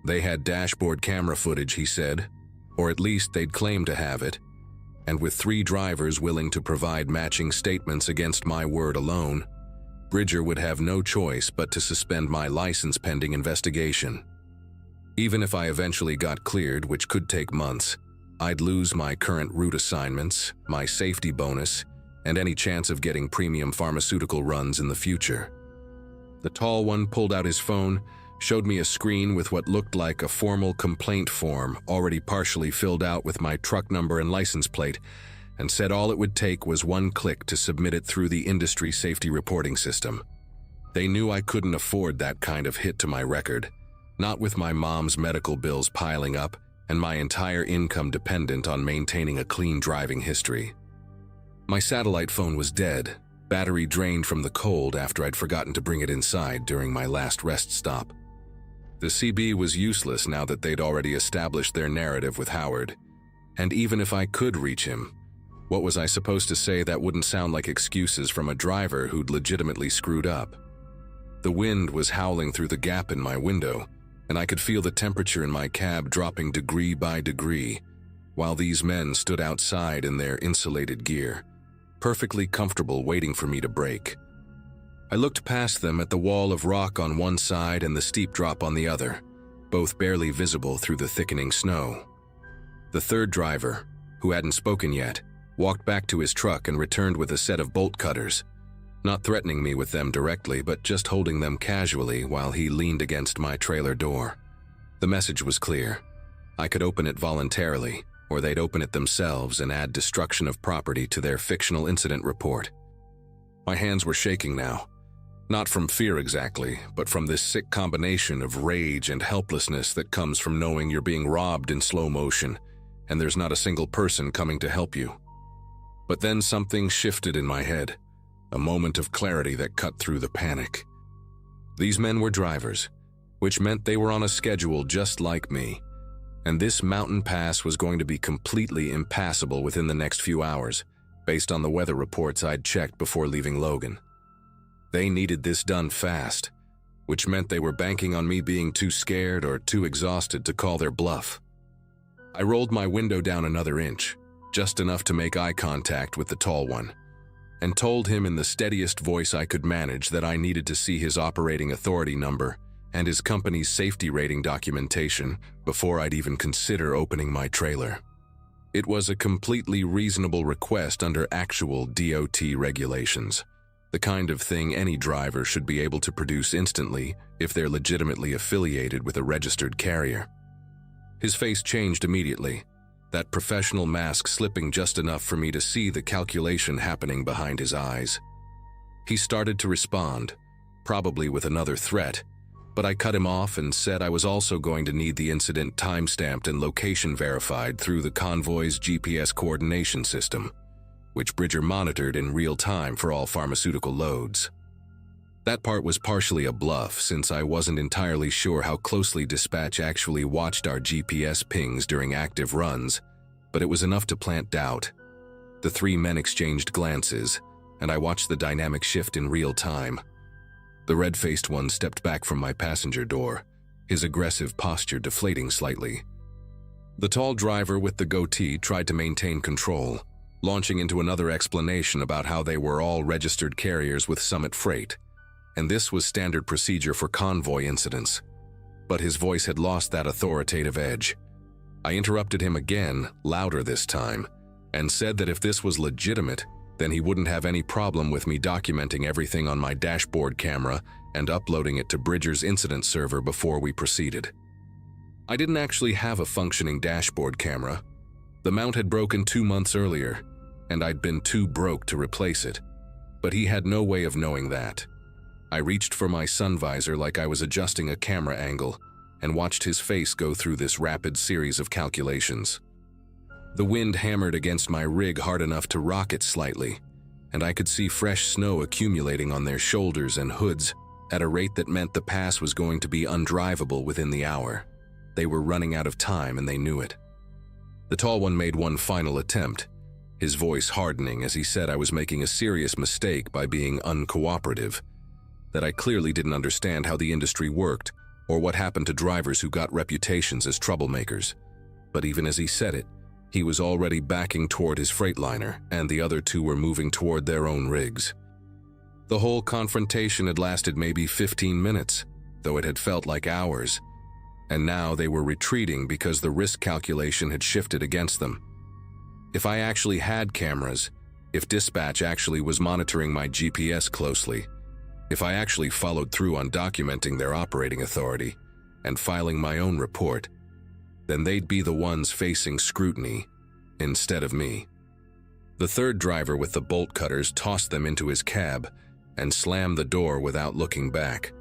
They had dashboard camera footage, he said, or at least they'd claim to have it, and with 3 drivers willing to provide matching statements against my word alone, Bridger would have no choice but to suspend my license pending investigation. Even if I eventually got cleared, which could take months, I'd lose my current route assignments, my safety bonus, and any chance of getting premium pharmaceutical runs in the future. The tall one pulled out his phone, showed me a screen with what looked like a formal complaint form already partially filled out with my truck number and license plate, and said all it would take was 1 click to submit it through the industry safety reporting system. They knew I couldn't afford that kind of hit to my record, not with my mom's medical bills piling up and my entire income dependent on maintaining a clean driving history. My satellite phone was dead, battery drained from the cold after I'd forgotten to bring it inside during my last rest stop. The CB was useless now that they'd already established their narrative with Howard, and even if I could reach him, what was I supposed to say that wouldn't sound like excuses from a driver who'd legitimately screwed up? The wind was howling through the gap in my window, and I could feel the temperature in my cab dropping degree by degree, while these men stood outside in their insulated gear, perfectly comfortable waiting for me to brake. I looked past them at the wall of rock on one side and the steep drop on the other, both barely visible through the thickening snow. The third driver, who hadn't spoken yet, walked back to his truck and returned with a set of bolt cutters, not threatening me with them directly, but just holding them casually while he leaned against my trailer door. The message was clear. I could open it voluntarily, or they'd open it themselves and add destruction of property to their fictional incident report. My hands were shaking now. Not from fear exactly, but from this sick combination of rage and helplessness that comes from knowing you're being robbed in slow motion, and there's not a single person coming to help you. But then something shifted in my head, a moment of clarity that cut through the panic. These men were drivers, which meant they were on a schedule just like me, and this mountain pass was going to be completely impassable within the next few hours, based on the weather reports I'd checked before leaving Logan. They needed this done fast, which meant they were banking on me being too scared or too exhausted to call their bluff. I rolled my window down another inch, just enough to make eye contact with the tall one, and told him in the steadiest voice I could manage that I needed to see his operating authority number and his company's safety rating documentation before I'd even consider opening my trailer. It was a completely reasonable request under actual DOT regulations, the kind of thing any driver should be able to produce instantly if they're legitimately affiliated with a registered carrier. His face changed immediately, that professional mask slipping just enough for me to see the calculation happening behind his eyes. He started to respond, probably with another threat, but I cut him off and said I was also going to need the incident timestamped and location verified through the convoy's GPS coordination system, which Bridger monitored in real time for all pharmaceutical loads. That part was partially a bluff, since I wasn't entirely sure how closely dispatch actually watched our GPS pings during active runs, but it was enough to plant doubt. The three men exchanged glances, and I watched the dynamic shift in real time. The red-faced one stepped back from my passenger door, his aggressive posture deflating slightly. The tall driver with the goatee tried to maintain control, launching into another explanation about how they were all registered carriers with Summit Freight, and this was standard procedure for convoy incidents. But his voice had lost that authoritative edge. I interrupted him again, louder this time, and said that if this was legitimate, then he wouldn't have any problem with me documenting everything on my dashboard camera and uploading it to Bridger's incident server before we proceeded. I didn't actually have a functioning dashboard camera. The mount had broken 2 months earlier, and I'd been too broke to replace it, but he had no way of knowing that. I reached for my sun visor like I was adjusting a camera angle and watched his face go through this rapid series of calculations. The wind hammered against my rig hard enough to rock it slightly, and I could see fresh snow accumulating on their shoulders and hoods at a rate that meant the pass was going to be undrivable within the hour. They were running out of time and they knew it. The tall one made one final attempt, his voice hardening as he said I was making a serious mistake by being uncooperative, that I clearly didn't understand how the industry worked or what happened to drivers who got reputations as troublemakers. But even as he said it, he was already backing toward his freightliner, and the other two were moving toward their own rigs. The whole confrontation had lasted maybe 15 minutes, though it had felt like hours, and now they were retreating because the risk calculation had shifted against them. If I actually had cameras, if dispatch actually was monitoring my GPS closely, if I actually followed through on documenting their operating authority and filing my own report, then they'd be the ones facing scrutiny instead of me. The third driver with the bolt cutters tossed them into his cab and slammed the door without looking back.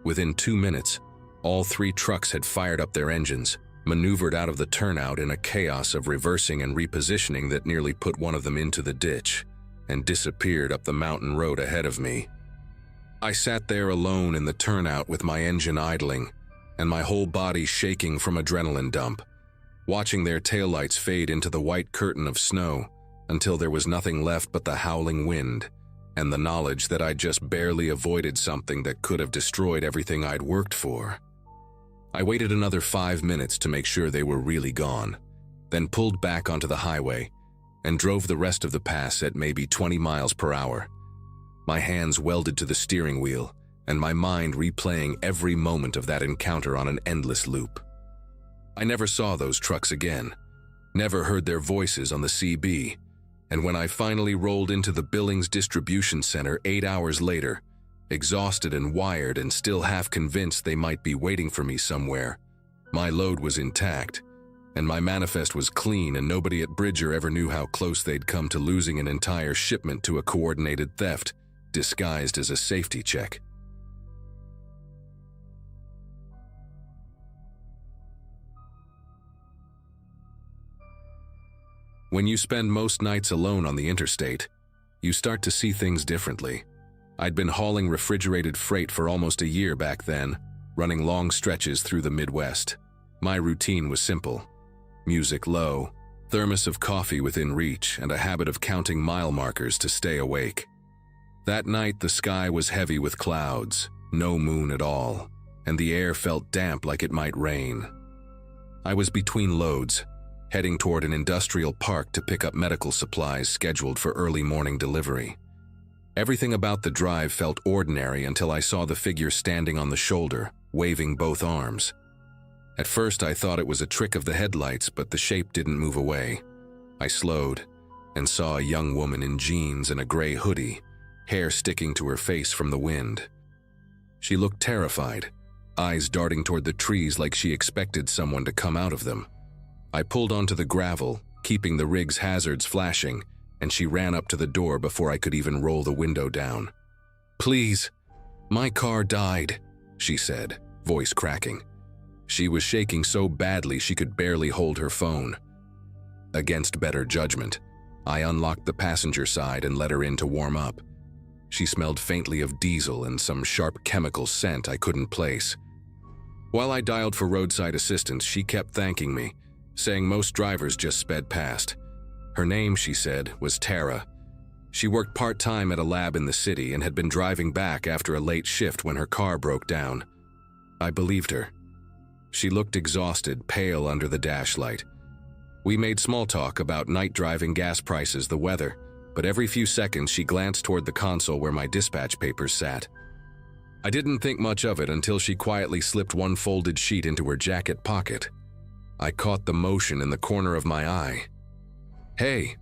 Within 2 minutes, all 3 trucks had fired up their engines, maneuvered out of the turnout in a chaos of reversing and repositioning that nearly put one of them into the ditch, and disappeared up the mountain road ahead of me. I sat there alone in the turnout with my engine idling, and my whole body shaking from adrenaline dump, watching their taillights fade into the white curtain of snow until there was nothing left but the howling wind and the knowledge that I'd just barely avoided something that could have destroyed everything I'd worked for. I waited another 5 minutes to make sure they were really gone, then pulled back onto the highway and drove the rest of the pass at maybe 20 miles per hour. My hands welded to the steering wheel, and my mind replaying every moment of that encounter on an endless loop. I never saw those trucks again, never heard their voices on the CB, and when I finally rolled into the Billings distribution center 8 hours later, exhausted and wired and still half convinced they might be waiting for me somewhere, my load was intact, and my manifest was clean, and nobody at Bridger ever knew how close they'd come to losing an entire shipment to a coordinated theft disguised as a safety check. When you spend most nights alone on the interstate, you start to see things differently. I'd been hauling refrigerated freight for almost a year back then, running long stretches through the Midwest. My routine was simple: music low, thermos of coffee within reach, and a habit of counting mile markers to stay awake. That night, the sky was heavy with clouds, no moon at all, and the air felt damp like it might rain. I was between loads, heading toward an industrial park to pick up medical supplies scheduled for early morning delivery. Everything about the drive felt ordinary until I saw the figure standing on the shoulder, waving both arms. At first, I thought it was a trick of the headlights, but the shape didn't move away. I slowed and saw a young woman in jeans and a gray hoodie, hair sticking to her face from the wind. She looked terrified, eyes darting toward the trees like she expected someone to come out of them. I pulled onto the gravel, keeping the rig's hazards flashing, and she ran up to the door before I could even roll the window down. "Please, my car died," she said, voice cracking. She was shaking so badly she could barely hold her phone. Against better judgment, I unlocked the passenger side and let her in to warm up. She smelled faintly of diesel and some sharp chemical scent I couldn't place. While I dialed for roadside assistance, she kept thanking me, saying most drivers just sped past. Her name, she said, was Tara. She worked part-time at a lab in the city and had been driving back after a late shift when her car broke down. I believed her. She looked exhausted, pale under the dash light. We made small talk about night driving, gas prices, the weather, but every few seconds she glanced toward the console where my dispatch papers sat. I didn't think much of it until she quietly slipped one folded sheet into her jacket pocket. I caught the motion in the corner of my eye. "Hey,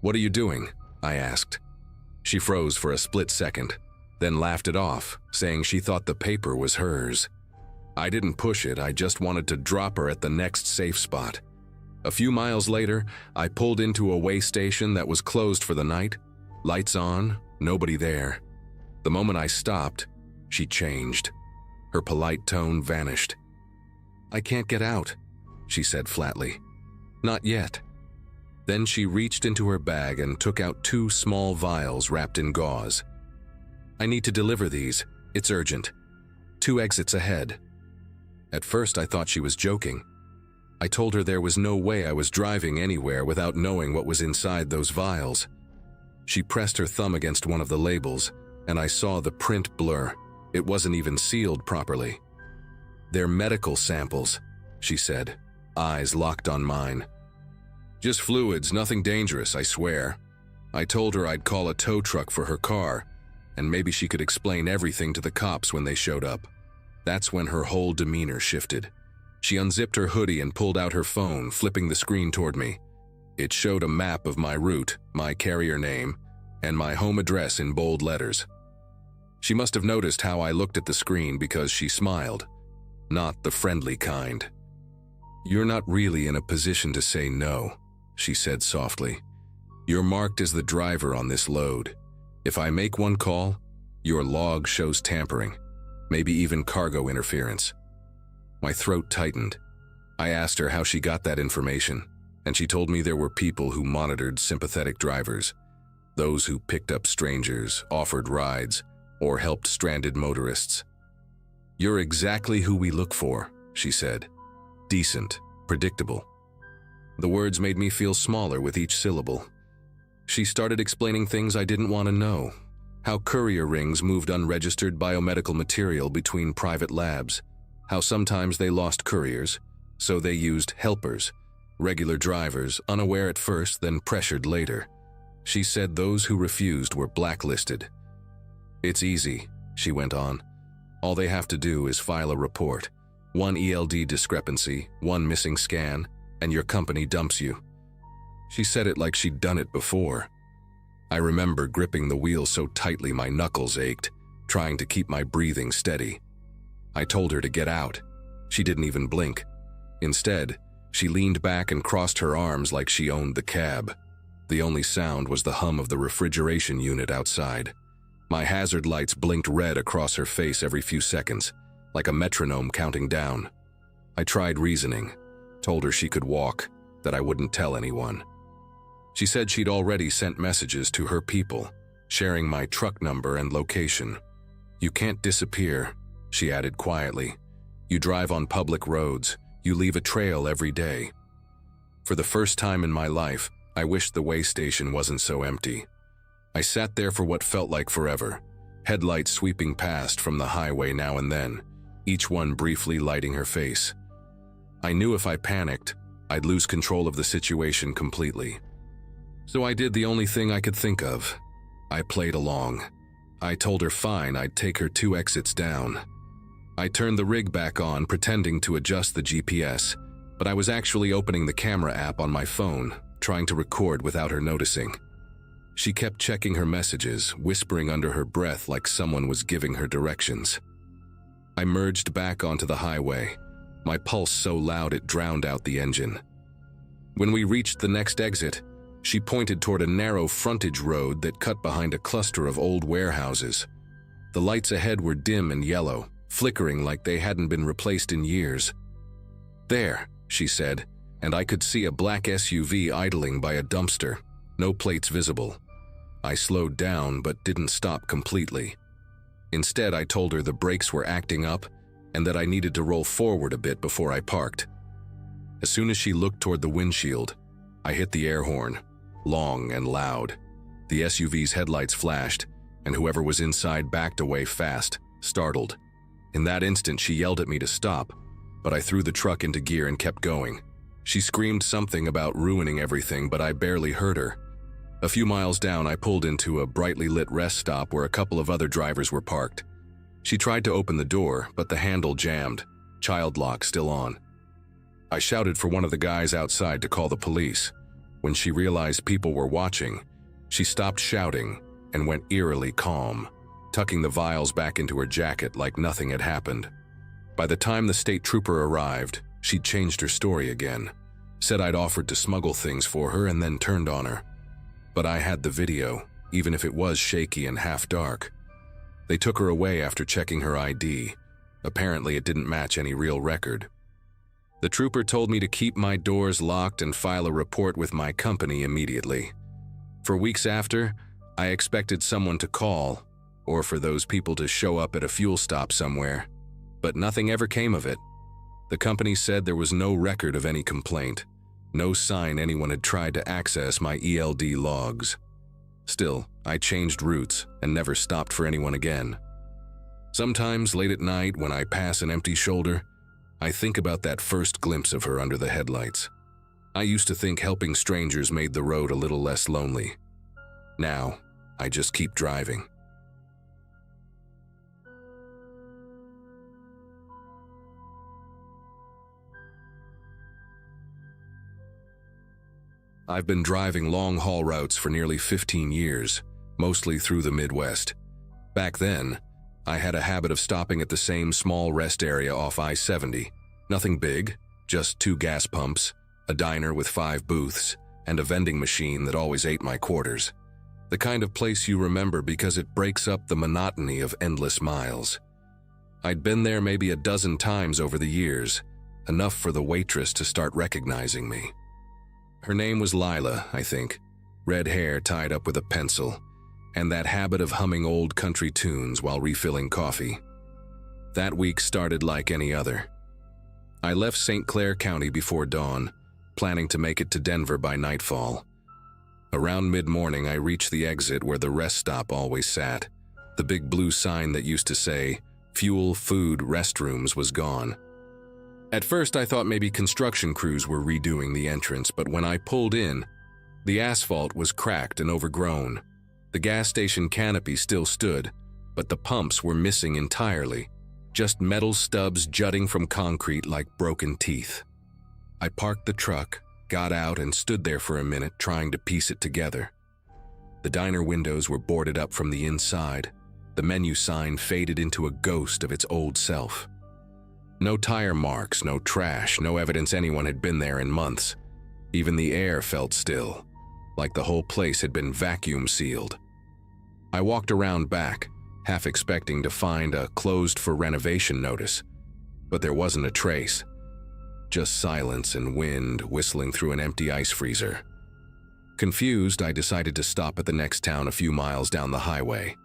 what are you doing?" I asked. She froze for a split second, then laughed it off, saying she thought the paper was hers. I didn't push it, I just wanted to drop her at the next safe spot. A few miles later, I pulled into a way station that was closed for the night. Lights on, nobody there. The moment I stopped, she changed. Her polite tone vanished. "I can't get out," she said flatly. "Not yet." Then she reached into her bag and took out 2 small vials wrapped in gauze. "I need to deliver these. It's urgent. 2 exits ahead." At first, I thought she was joking. I told her there was no way I was driving anywhere without knowing what was inside those vials. She pressed her thumb against one of the labels, and I saw the print blur. It wasn't even sealed properly. "They're medical samples," she said, eyes locked on mine. "Just fluids, nothing dangerous, I swear." I told her I'd call a tow truck for her car, and maybe she could explain everything to the cops when they showed up. That's when her whole demeanor shifted. She unzipped her hoodie and pulled out her phone, flipping the screen toward me. It showed a map of my route, my carrier name, and my home address in bold letters. She must have noticed how I looked at the screen because she smiled. Not the friendly kind. "You're not really in a position to say no," she said softly. "You're marked as the driver on this load. If I make one call, your log shows tampering, maybe even cargo interference." My throat tightened. I asked her how she got that information, and she told me there were people who monitored sympathetic drivers, those who picked up strangers, offered rides, or helped stranded motorists. "You're exactly who we look for," she said. "Decent, predictable." The words made me feel smaller with each syllable. She started explaining things I didn't want to know. How courier rings moved unregistered biomedical material between private labs. How sometimes they lost couriers, so they used helpers, regular drivers, unaware at first, then pressured later. She said those who refused were blacklisted. "It's easy," she went on. "All they have to do is file a report. One ELD discrepancy, one missing scan, and your company dumps you." She said it like she'd done it before. I remember gripping the wheel so tightly my knuckles ached, trying to keep my breathing steady. I told her to get out. She didn't even blink. Instead, she leaned back and crossed her arms like she owned the cab. The only sound was the hum of the refrigeration unit outside. My hazard lights blinked red across her face every few seconds, like a metronome counting down. I tried reasoning, told her she could walk, that I wouldn't tell anyone. She said she'd already sent messages to her people, sharing my truck number and location. "You can't disappear," she added quietly. "You drive on public roads. You leave a trail every day." For the first time in my life, I wished the way station wasn't so empty. I sat there for what felt like forever, headlights sweeping past from the highway now and then, each one briefly lighting her face. I knew if I panicked, I'd lose control of the situation completely. So I did the only thing I could think of. I played along. I told her fine, I'd take her 2 exits down. I turned the rig back on, pretending to adjust the GPS, but I was actually opening the camera app on my phone, trying to record without her noticing. She kept checking her messages, whispering under her breath like someone was giving her directions. I merged back onto the highway, my pulse so loud it drowned out the engine. When we reached the next exit, she pointed toward a narrow frontage road that cut behind a cluster of old warehouses. The lights ahead were dim and yellow, flickering like they hadn't been replaced in years. "There," she said, and I could see a black SUV idling by a dumpster, no plates visible. I slowed down but didn't stop completely. Instead, I told her the brakes were acting up and that I needed to roll forward a bit before I parked. As soon as she looked toward the windshield, I hit the air horn, long and loud. The SUV's headlights flashed, and whoever was inside backed away fast, startled. In that instant, she yelled at me to stop, but I threw the truck into gear and kept going. She screamed something about ruining everything, but I barely heard her. A few miles down, I pulled into a brightly lit rest stop where a couple of other drivers were parked. She tried to open the door, but the handle jammed, child lock still on. I shouted for one of the guys outside to call the police. When she realized people were watching, she stopped shouting and went eerily calm, tucking the vials back into her jacket like nothing had happened. By the time the state trooper arrived, she'd changed her story again, said I'd offered to smuggle things for her and then turned on her. But I had the video, even if it was shaky and half dark. They took her away after checking her ID. Apparently, it didn't match any real record. The trooper told me to keep my doors locked and file a report with my company immediately. For weeks after, I expected someone to call, or for those people to show up at a fuel stop somewhere, but nothing ever came of it. The company said there was no record of any complaint. No sign anyone had tried to access my ELD logs. Still, I changed routes and never stopped for anyone again. Sometimes late at night when I pass an empty shoulder, I think about that first glimpse of her under the headlights. I used to think helping strangers made the road a little less lonely. Now, I just keep driving. I've been driving long-haul routes for nearly 15 years, mostly through the Midwest. Back then, I had a habit of stopping at the same small rest area off I-70. Nothing big, just 2 gas pumps, a diner with 5 booths, and a vending machine that always ate my quarters. The kind of place you remember because it breaks up the monotony of endless miles. I'd been there maybe a dozen times over the years, enough for the waitress to start recognizing me. Her name was Lila, I think, red hair tied up with a pencil, and that habit of humming old country tunes while refilling coffee. That week started like any other. I left St. Clair County before dawn, planning to make it to Denver by nightfall. Around mid-morning, I reached the exit where the rest stop always sat. The big blue sign that used to say, "Fuel, Food, Restrooms" was gone. At first, I thought maybe construction crews were redoing the entrance, but when I pulled in, the asphalt was cracked and overgrown. The gas station canopy still stood, but the pumps were missing entirely, just metal stubs jutting from concrete like broken teeth. I parked the truck, got out, and stood there for a minute trying to piece it together. The diner windows were boarded up from the inside. The menu sign faded into a ghost of its old self. No tire marks, no trash, no evidence anyone had been there in months. Even the air felt still, like the whole place had been vacuum sealed. I walked around back, half expecting to find a closed for renovation notice, but there wasn't a trace. Just silence and wind whistling through an empty ice freezer. Confused, I decided to stop at the next town a few miles down the highway.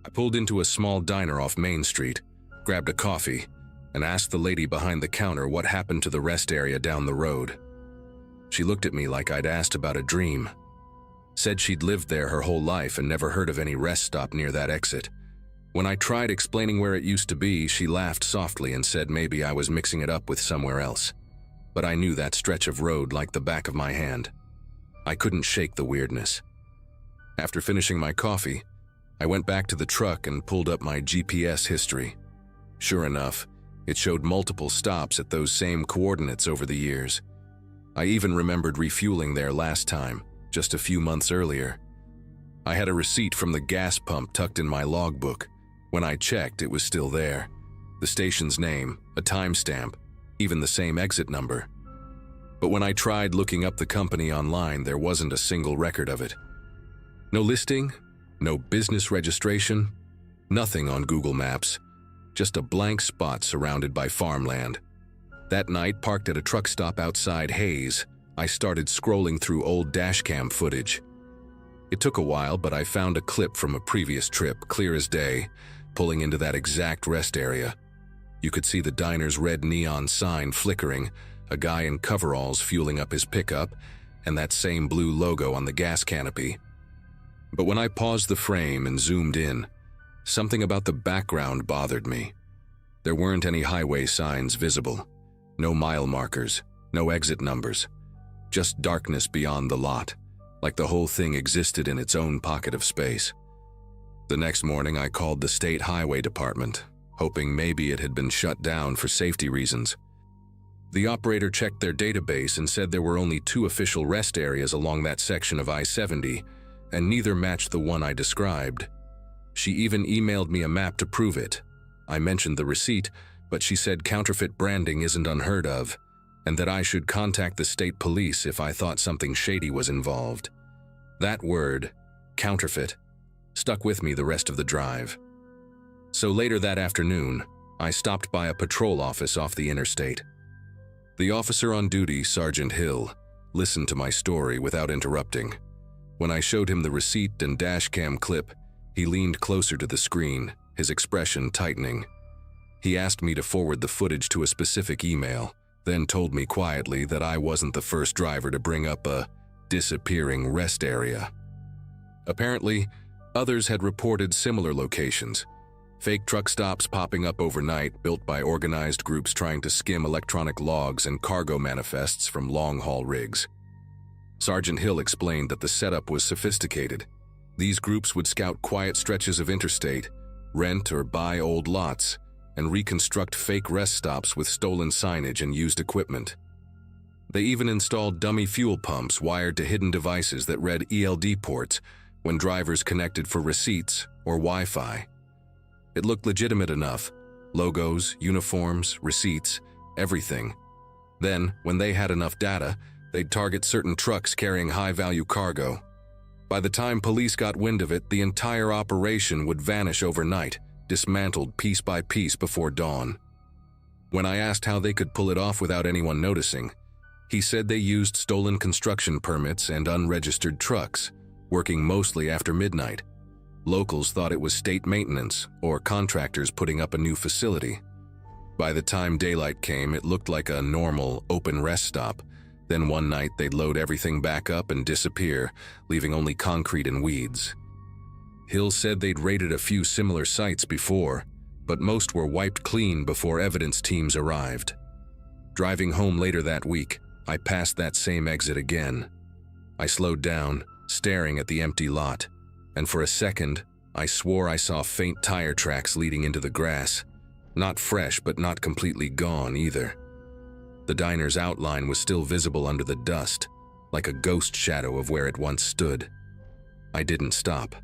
I pulled into a small diner off Main Street, grabbed a coffee, and asked the lady behind the counter what happened to the rest area down the road. She looked at me like I'd asked about a dream. Said she'd lived there her whole life and never heard of any rest stop near that exit. When I tried explaining where it used to be, she laughed softly and said maybe I was mixing it up with somewhere else. But I knew that stretch of road like the back of my hand. I couldn't shake the weirdness. After finishing my coffee, I went back to the truck and pulled up my GPS history. Sure enough, it showed multiple stops at those same coordinates over the years. I even remembered refueling there last time, just a few months earlier. I had a receipt from the gas pump tucked in my logbook. When I checked, it was still there. the station's name, a timestamp, even the same exit number. But when I tried looking up the company online, there wasn't a single record of it. No listing, no business registration, nothing on Google Maps, just a blank spot surrounded by farmland. That night, parked at a truck stop outside Hayes, I started scrolling through old dashcam footage. It took a while, but I found a clip from a previous trip, clear as day, pulling into that exact rest area. You could see the diner's red neon sign flickering, a guy in coveralls fueling up his pickup, and that same blue logo on the gas canopy. But when I paused the frame and zoomed in, something about the background bothered me. There weren't any highway signs visible, no mile markers, no exit numbers, just darkness beyond the lot, like the whole thing existed in its own pocket of space. The next morning, I called the state highway department, hoping maybe it had been shut down for safety reasons. The operator checked their database and said there were only 2 official rest areas along that section of I-70, and neither matched the one I described. She even emailed me a map to prove it. I mentioned the receipt, but she said counterfeit branding isn't unheard of, and that I should contact the state police if I thought something shady was involved. That word, counterfeit, stuck with me the rest of the drive. So later that afternoon, I stopped by a patrol office off the interstate. The officer on duty, Sergeant Hill, listened to my story without interrupting. When I showed him the receipt and dashcam clip, he leaned closer to the screen, his expression tightening. He asked me to forward the footage to a specific email, then told me quietly that I wasn't the first driver to bring up a disappearing rest area. Apparently, others had reported similar locations, fake truck stops popping up overnight built by organized groups trying to skim electronic logs and cargo manifests from long-haul rigs. Sergeant Hill explained that the setup was sophisticated. These groups would scout quiet stretches of interstate, rent or buy old lots, and reconstruct fake rest stops with stolen signage and used equipment. They even installed dummy fuel pumps wired to hidden devices that read ELD ports when drivers connected for receipts or Wi-Fi. It looked legitimate enough. Logos, uniforms, receipts, everything. Then, when they had enough data, they'd target certain trucks carrying high-value cargo. By the time police got wind of it, the entire operation would vanish overnight, dismantled piece by piece before dawn. When I asked how they could pull it off without anyone noticing, he said they used stolen construction permits and unregistered trucks, working mostly after midnight. Locals thought it was state maintenance or contractors putting up a new facility. By the time daylight came, it looked like a normal, open rest stop. Then one night they'd load everything back up and disappear, leaving only concrete and weeds. Hill said they'd raided a few similar sites before, but most were wiped clean before evidence teams arrived. Driving home later that week, I passed that same exit again. I slowed down, staring at the empty lot, and for a second, I swore I saw faint tire tracks leading into the grass. Not fresh, but not completely gone either. The diner's outline was still visible under the dust, like a ghost shadow of where it once stood. I didn't stop.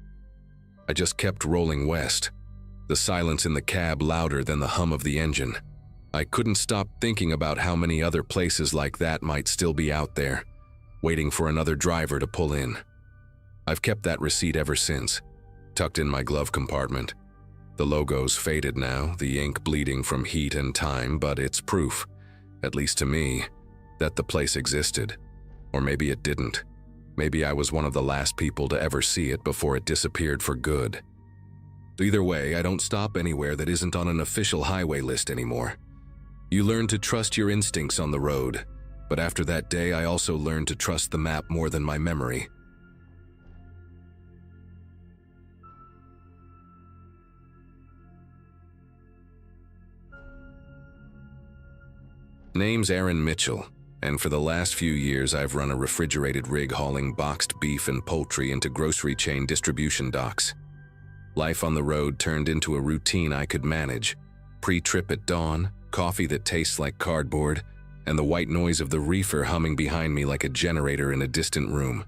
I just kept rolling west, the silence in the cab louder than the hum of the engine. I couldn't stop thinking about how many other places like that might still be out there, waiting for another driver to pull in. I've kept that receipt ever since, tucked in my glove compartment. The logo's faded now, the ink bleeding from heat and time, but it's proof, at least to me, that the place existed. Or maybe it didn't. Maybe I was one of the last people to ever see it before it disappeared for good. Either way, I don't stop anywhere that isn't on an official highway list anymore. You learn to trust your instincts on the road, but after that day I also learned to trust the map more than my memory. Name's Aaron Mitchell, and for the last few years I've run a refrigerated rig hauling boxed beef and poultry into grocery chain distribution docks. Life on the road turned into a routine I could manage. Pre-trip at dawn, coffee that tastes like cardboard, and the white noise of the reefer humming behind me like a generator in a distant room.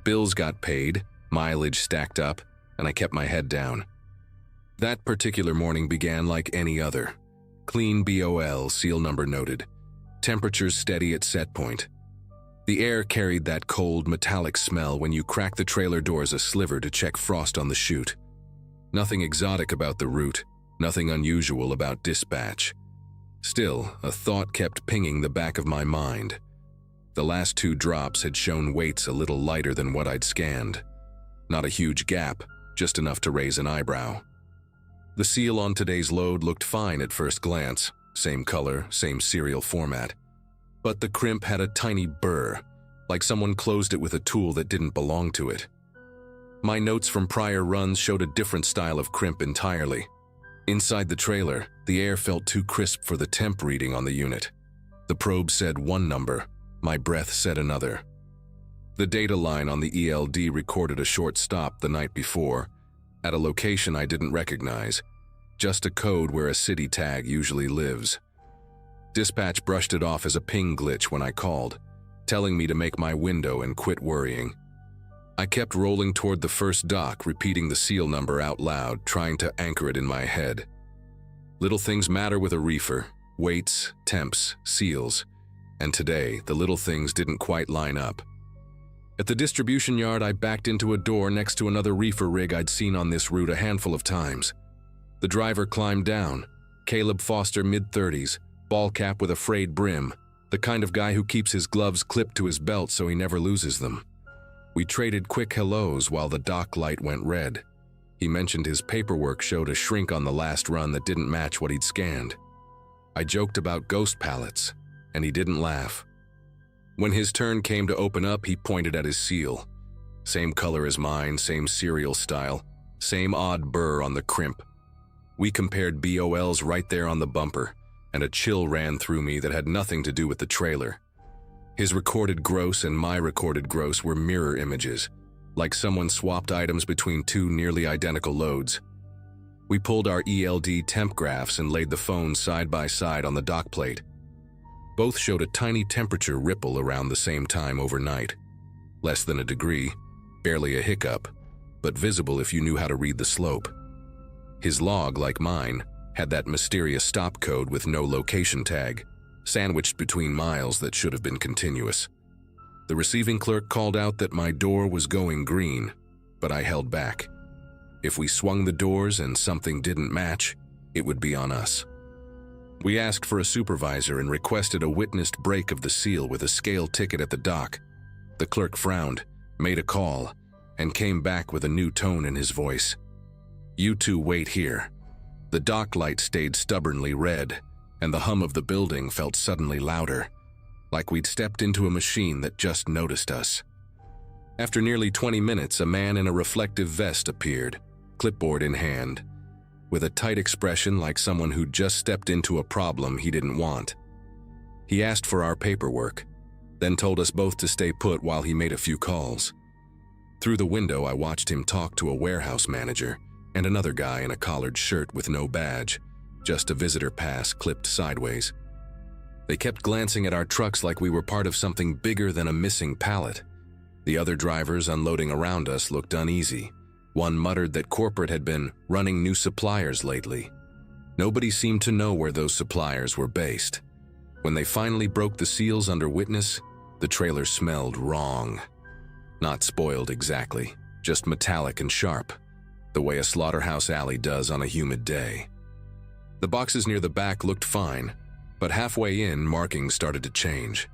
Bills got paid, mileage stacked up, and I kept my head down. That particular morning began like any other. Clean BOL, seal number noted. Temperatures steady at set point. The air carried that cold, metallic smell when you crack the trailer doors a sliver to check frost on the chute. Nothing exotic about the route, nothing unusual about dispatch. Still, a thought kept pinging the back of my mind. The last 2 drops had shown weights a little lighter than what I'd scanned. Not a huge gap, just enough to raise an eyebrow. The seal on today's load looked fine at first glance, same color, same serial format. But the crimp had a tiny burr, like someone closed it with a tool that didn't belong to it. My notes from prior runs showed a different style of crimp entirely. Inside the trailer, the air felt too crisp for the temp reading on the unit. The probe said one number, my breath said another. The data line on the ELD recorded a short stop the night before, at a location I didn't recognize, just a code where a city tag usually lives. Dispatch brushed it off as a ping glitch when I called, telling me to make my window and quit worrying. I kept rolling toward the first dock, repeating the seal number out loud, trying to anchor it in my head. Little things matter with a reefer: weights, temps, seals. And today, the little things didn't quite line up. At the distribution yard, I backed into a door next to another reefer rig I'd seen on this route a handful of times. The driver climbed down. Caleb Foster, mid-30s, ball cap with a frayed brim, the kind of guy who keeps his gloves clipped to his belt so he never loses them. We traded quick hellos while the dock light went red. He mentioned his paperwork showed a shrink on the last run that didn't match what he'd scanned. I joked about ghost pallets, and he didn't laugh. When his turn came to open up, he pointed at his seal. Same color as mine, same serial style, same odd burr on the crimp. We compared BOLs right there on the bumper, and a chill ran through me that had nothing to do with the trailer. His recorded gross and my recorded gross were mirror images, like someone swapped items between 2 nearly identical loads. We pulled our ELD temp graphs and laid the phones side by side on the dock plate. Both showed a tiny temperature ripple around the same time overnight. Less than a degree, barely a hiccup, but visible if you knew how to read the slope. His log, like mine, had that mysterious stop code with no location tag, sandwiched between miles that should have been continuous. The receiving clerk called out that my door was going green, but I held back. If we swung the doors and something didn't match, it would be on us. We asked for a supervisor and requested a witnessed break of the seal with a scale ticket at the dock. The clerk frowned, made a call, and came back with a new tone in his voice. "You two wait here." The dock light stayed stubbornly red, and the hum of the building felt suddenly louder, like we'd stepped into a machine that just noticed us. After nearly 20 minutes, a man in a reflective vest appeared, clipboard in hand, with a tight expression like someone who'd just stepped into a problem he didn't want. He asked for our paperwork, then told us both to stay put while he made a few calls. Through the window, I watched him talk to a warehouse manager and another guy in a collared shirt with no badge, just a visitor pass clipped sideways. They kept glancing at our trucks like we were part of something bigger than a missing pallet. The other drivers unloading around us looked uneasy. One muttered that corporate had been running new suppliers lately. Nobody seemed to know where those suppliers were based. When they finally broke the seals under witness, the trailer smelled wrong. Not spoiled exactly, just metallic and sharp, the way a slaughterhouse alley does on a humid day. The boxes near the back looked fine, but halfway in, markings started to change.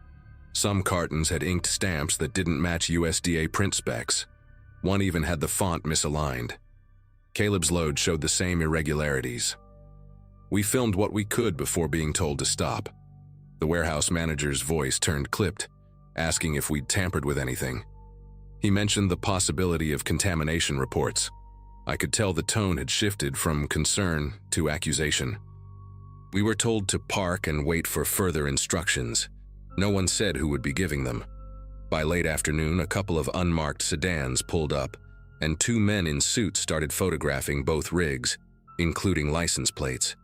Some cartons had inked stamps that didn't match USDA print specs. One even had the font misaligned. Caleb's load showed the same irregularities. We filmed what we could before being told to stop. The warehouse manager's voice turned clipped, asking if we'd tampered with anything. He mentioned the possibility of contamination reports. I could tell the tone had shifted from concern to accusation. We were told to park and wait for further instructions. No one said who would be giving them. By late afternoon, a couple of unmarked sedans pulled up, and 2 men in suits started photographing both rigs, including license plates.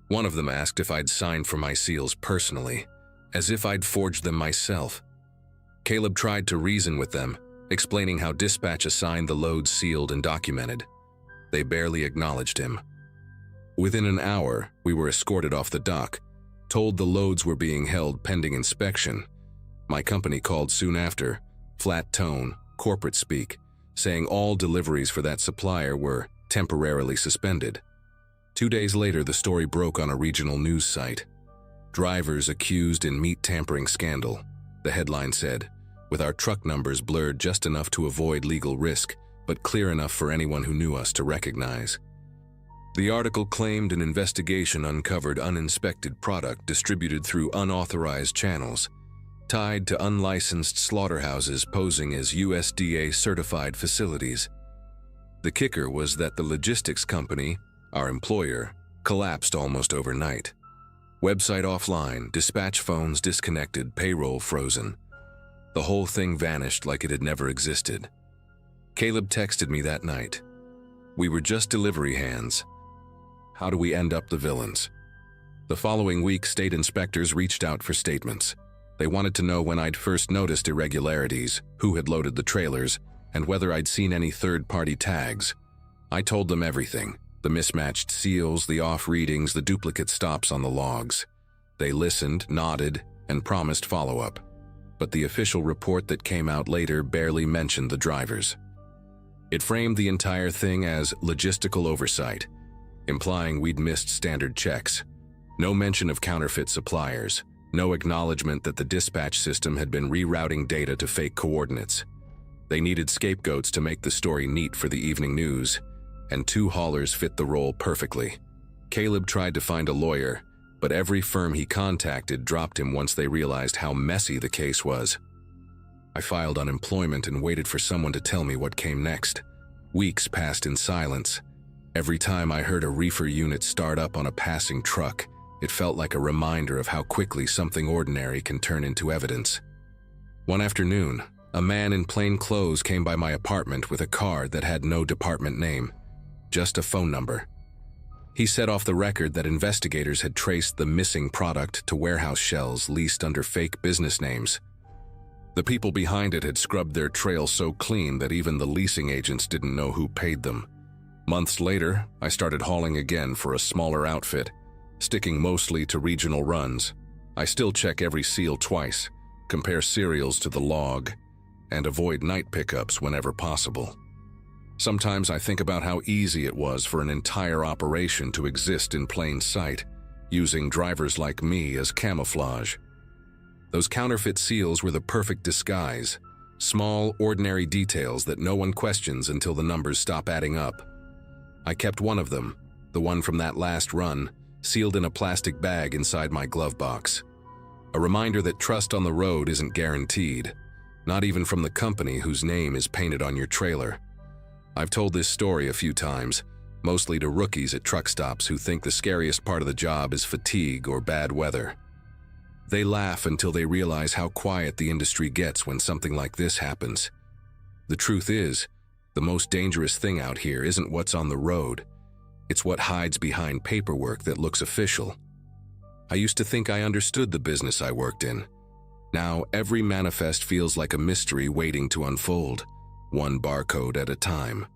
One of them asked if I'd signed for my seals personally, as if I'd forged them myself. Caleb tried to reason with them, explaining how dispatch assigned the loads sealed and documented. They barely acknowledged him. Within an hour, we were escorted off the dock, told the loads were being held pending inspection. My company called soon after, flat tone, corporate speak, saying all deliveries for that supplier were temporarily suspended. 2 days later, the story broke on a regional news site. Drivers accused in meat tampering scandal. The headline said, with our truck numbers blurred just enough to avoid legal risk, but clear enough for anyone who knew us to recognize. The article claimed an investigation uncovered uninspected product distributed through unauthorized channels, tied to unlicensed slaughterhouses posing as USDA-certified facilities. The kicker was that the logistics company, our employer, collapsed almost overnight. Website offline, dispatch phones disconnected, payroll frozen. The whole thing vanished like it had never existed. Caleb texted me that night. We were just delivery hands. How do we end up the villains? The following week, state inspectors reached out for statements. They wanted to know when I'd first noticed irregularities, who had loaded the trailers, and whether I'd seen any third-party tags. I told them everything. The mismatched seals, the off readings, the duplicate stops on the logs. They listened, nodded, and promised follow-up. But the official report that came out later barely mentioned the drivers. It framed the entire thing as logistical oversight, implying we'd missed standard checks. No mention of counterfeit suppliers, no acknowledgement that the dispatch system had been rerouting data to fake coordinates. They needed scapegoats to make the story neat for the evening news, and 2 haulers fit the role perfectly. Caleb tried to find a lawyer, but every firm he contacted dropped him once they realized how messy the case was. I filed unemployment and waited for someone to tell me what came next. Weeks passed in silence. Every time I heard a reefer unit start up on a passing truck, it felt like a reminder of how quickly something ordinary can turn into evidence. One afternoon, a man in plain clothes came by my apartment with a card that had no department name, just a phone number. He said off the record that investigators had traced the missing product to warehouse shells leased under fake business names. The people behind it had scrubbed their trail so clean that even the leasing agents didn't know who paid them. Months later, I started hauling again for a smaller outfit, sticking mostly to regional runs. I still check every seal twice, compare serials to the log, and avoid night pickups whenever possible. Sometimes I think about how easy it was for an entire operation to exist in plain sight, using drivers like me as camouflage. Those counterfeit seals were the perfect disguise, small, ordinary details that no one questions until the numbers stop adding up. I kept one of them, the one from that last run, sealed in a plastic bag inside my glove box. A reminder that trust on the road isn't guaranteed, not even from the company whose name is painted on your trailer. I've told this story a few times, mostly to rookies at truck stops who think the scariest part of the job is fatigue or bad weather. They laugh until they realize how quiet the industry gets when something like this happens. The truth is, the most dangerous thing out here isn't what's on the road. It's what hides behind paperwork that looks official. I used to think I understood the business I worked in. Now, every manifest feels like a mystery waiting to unfold, one barcode at a time.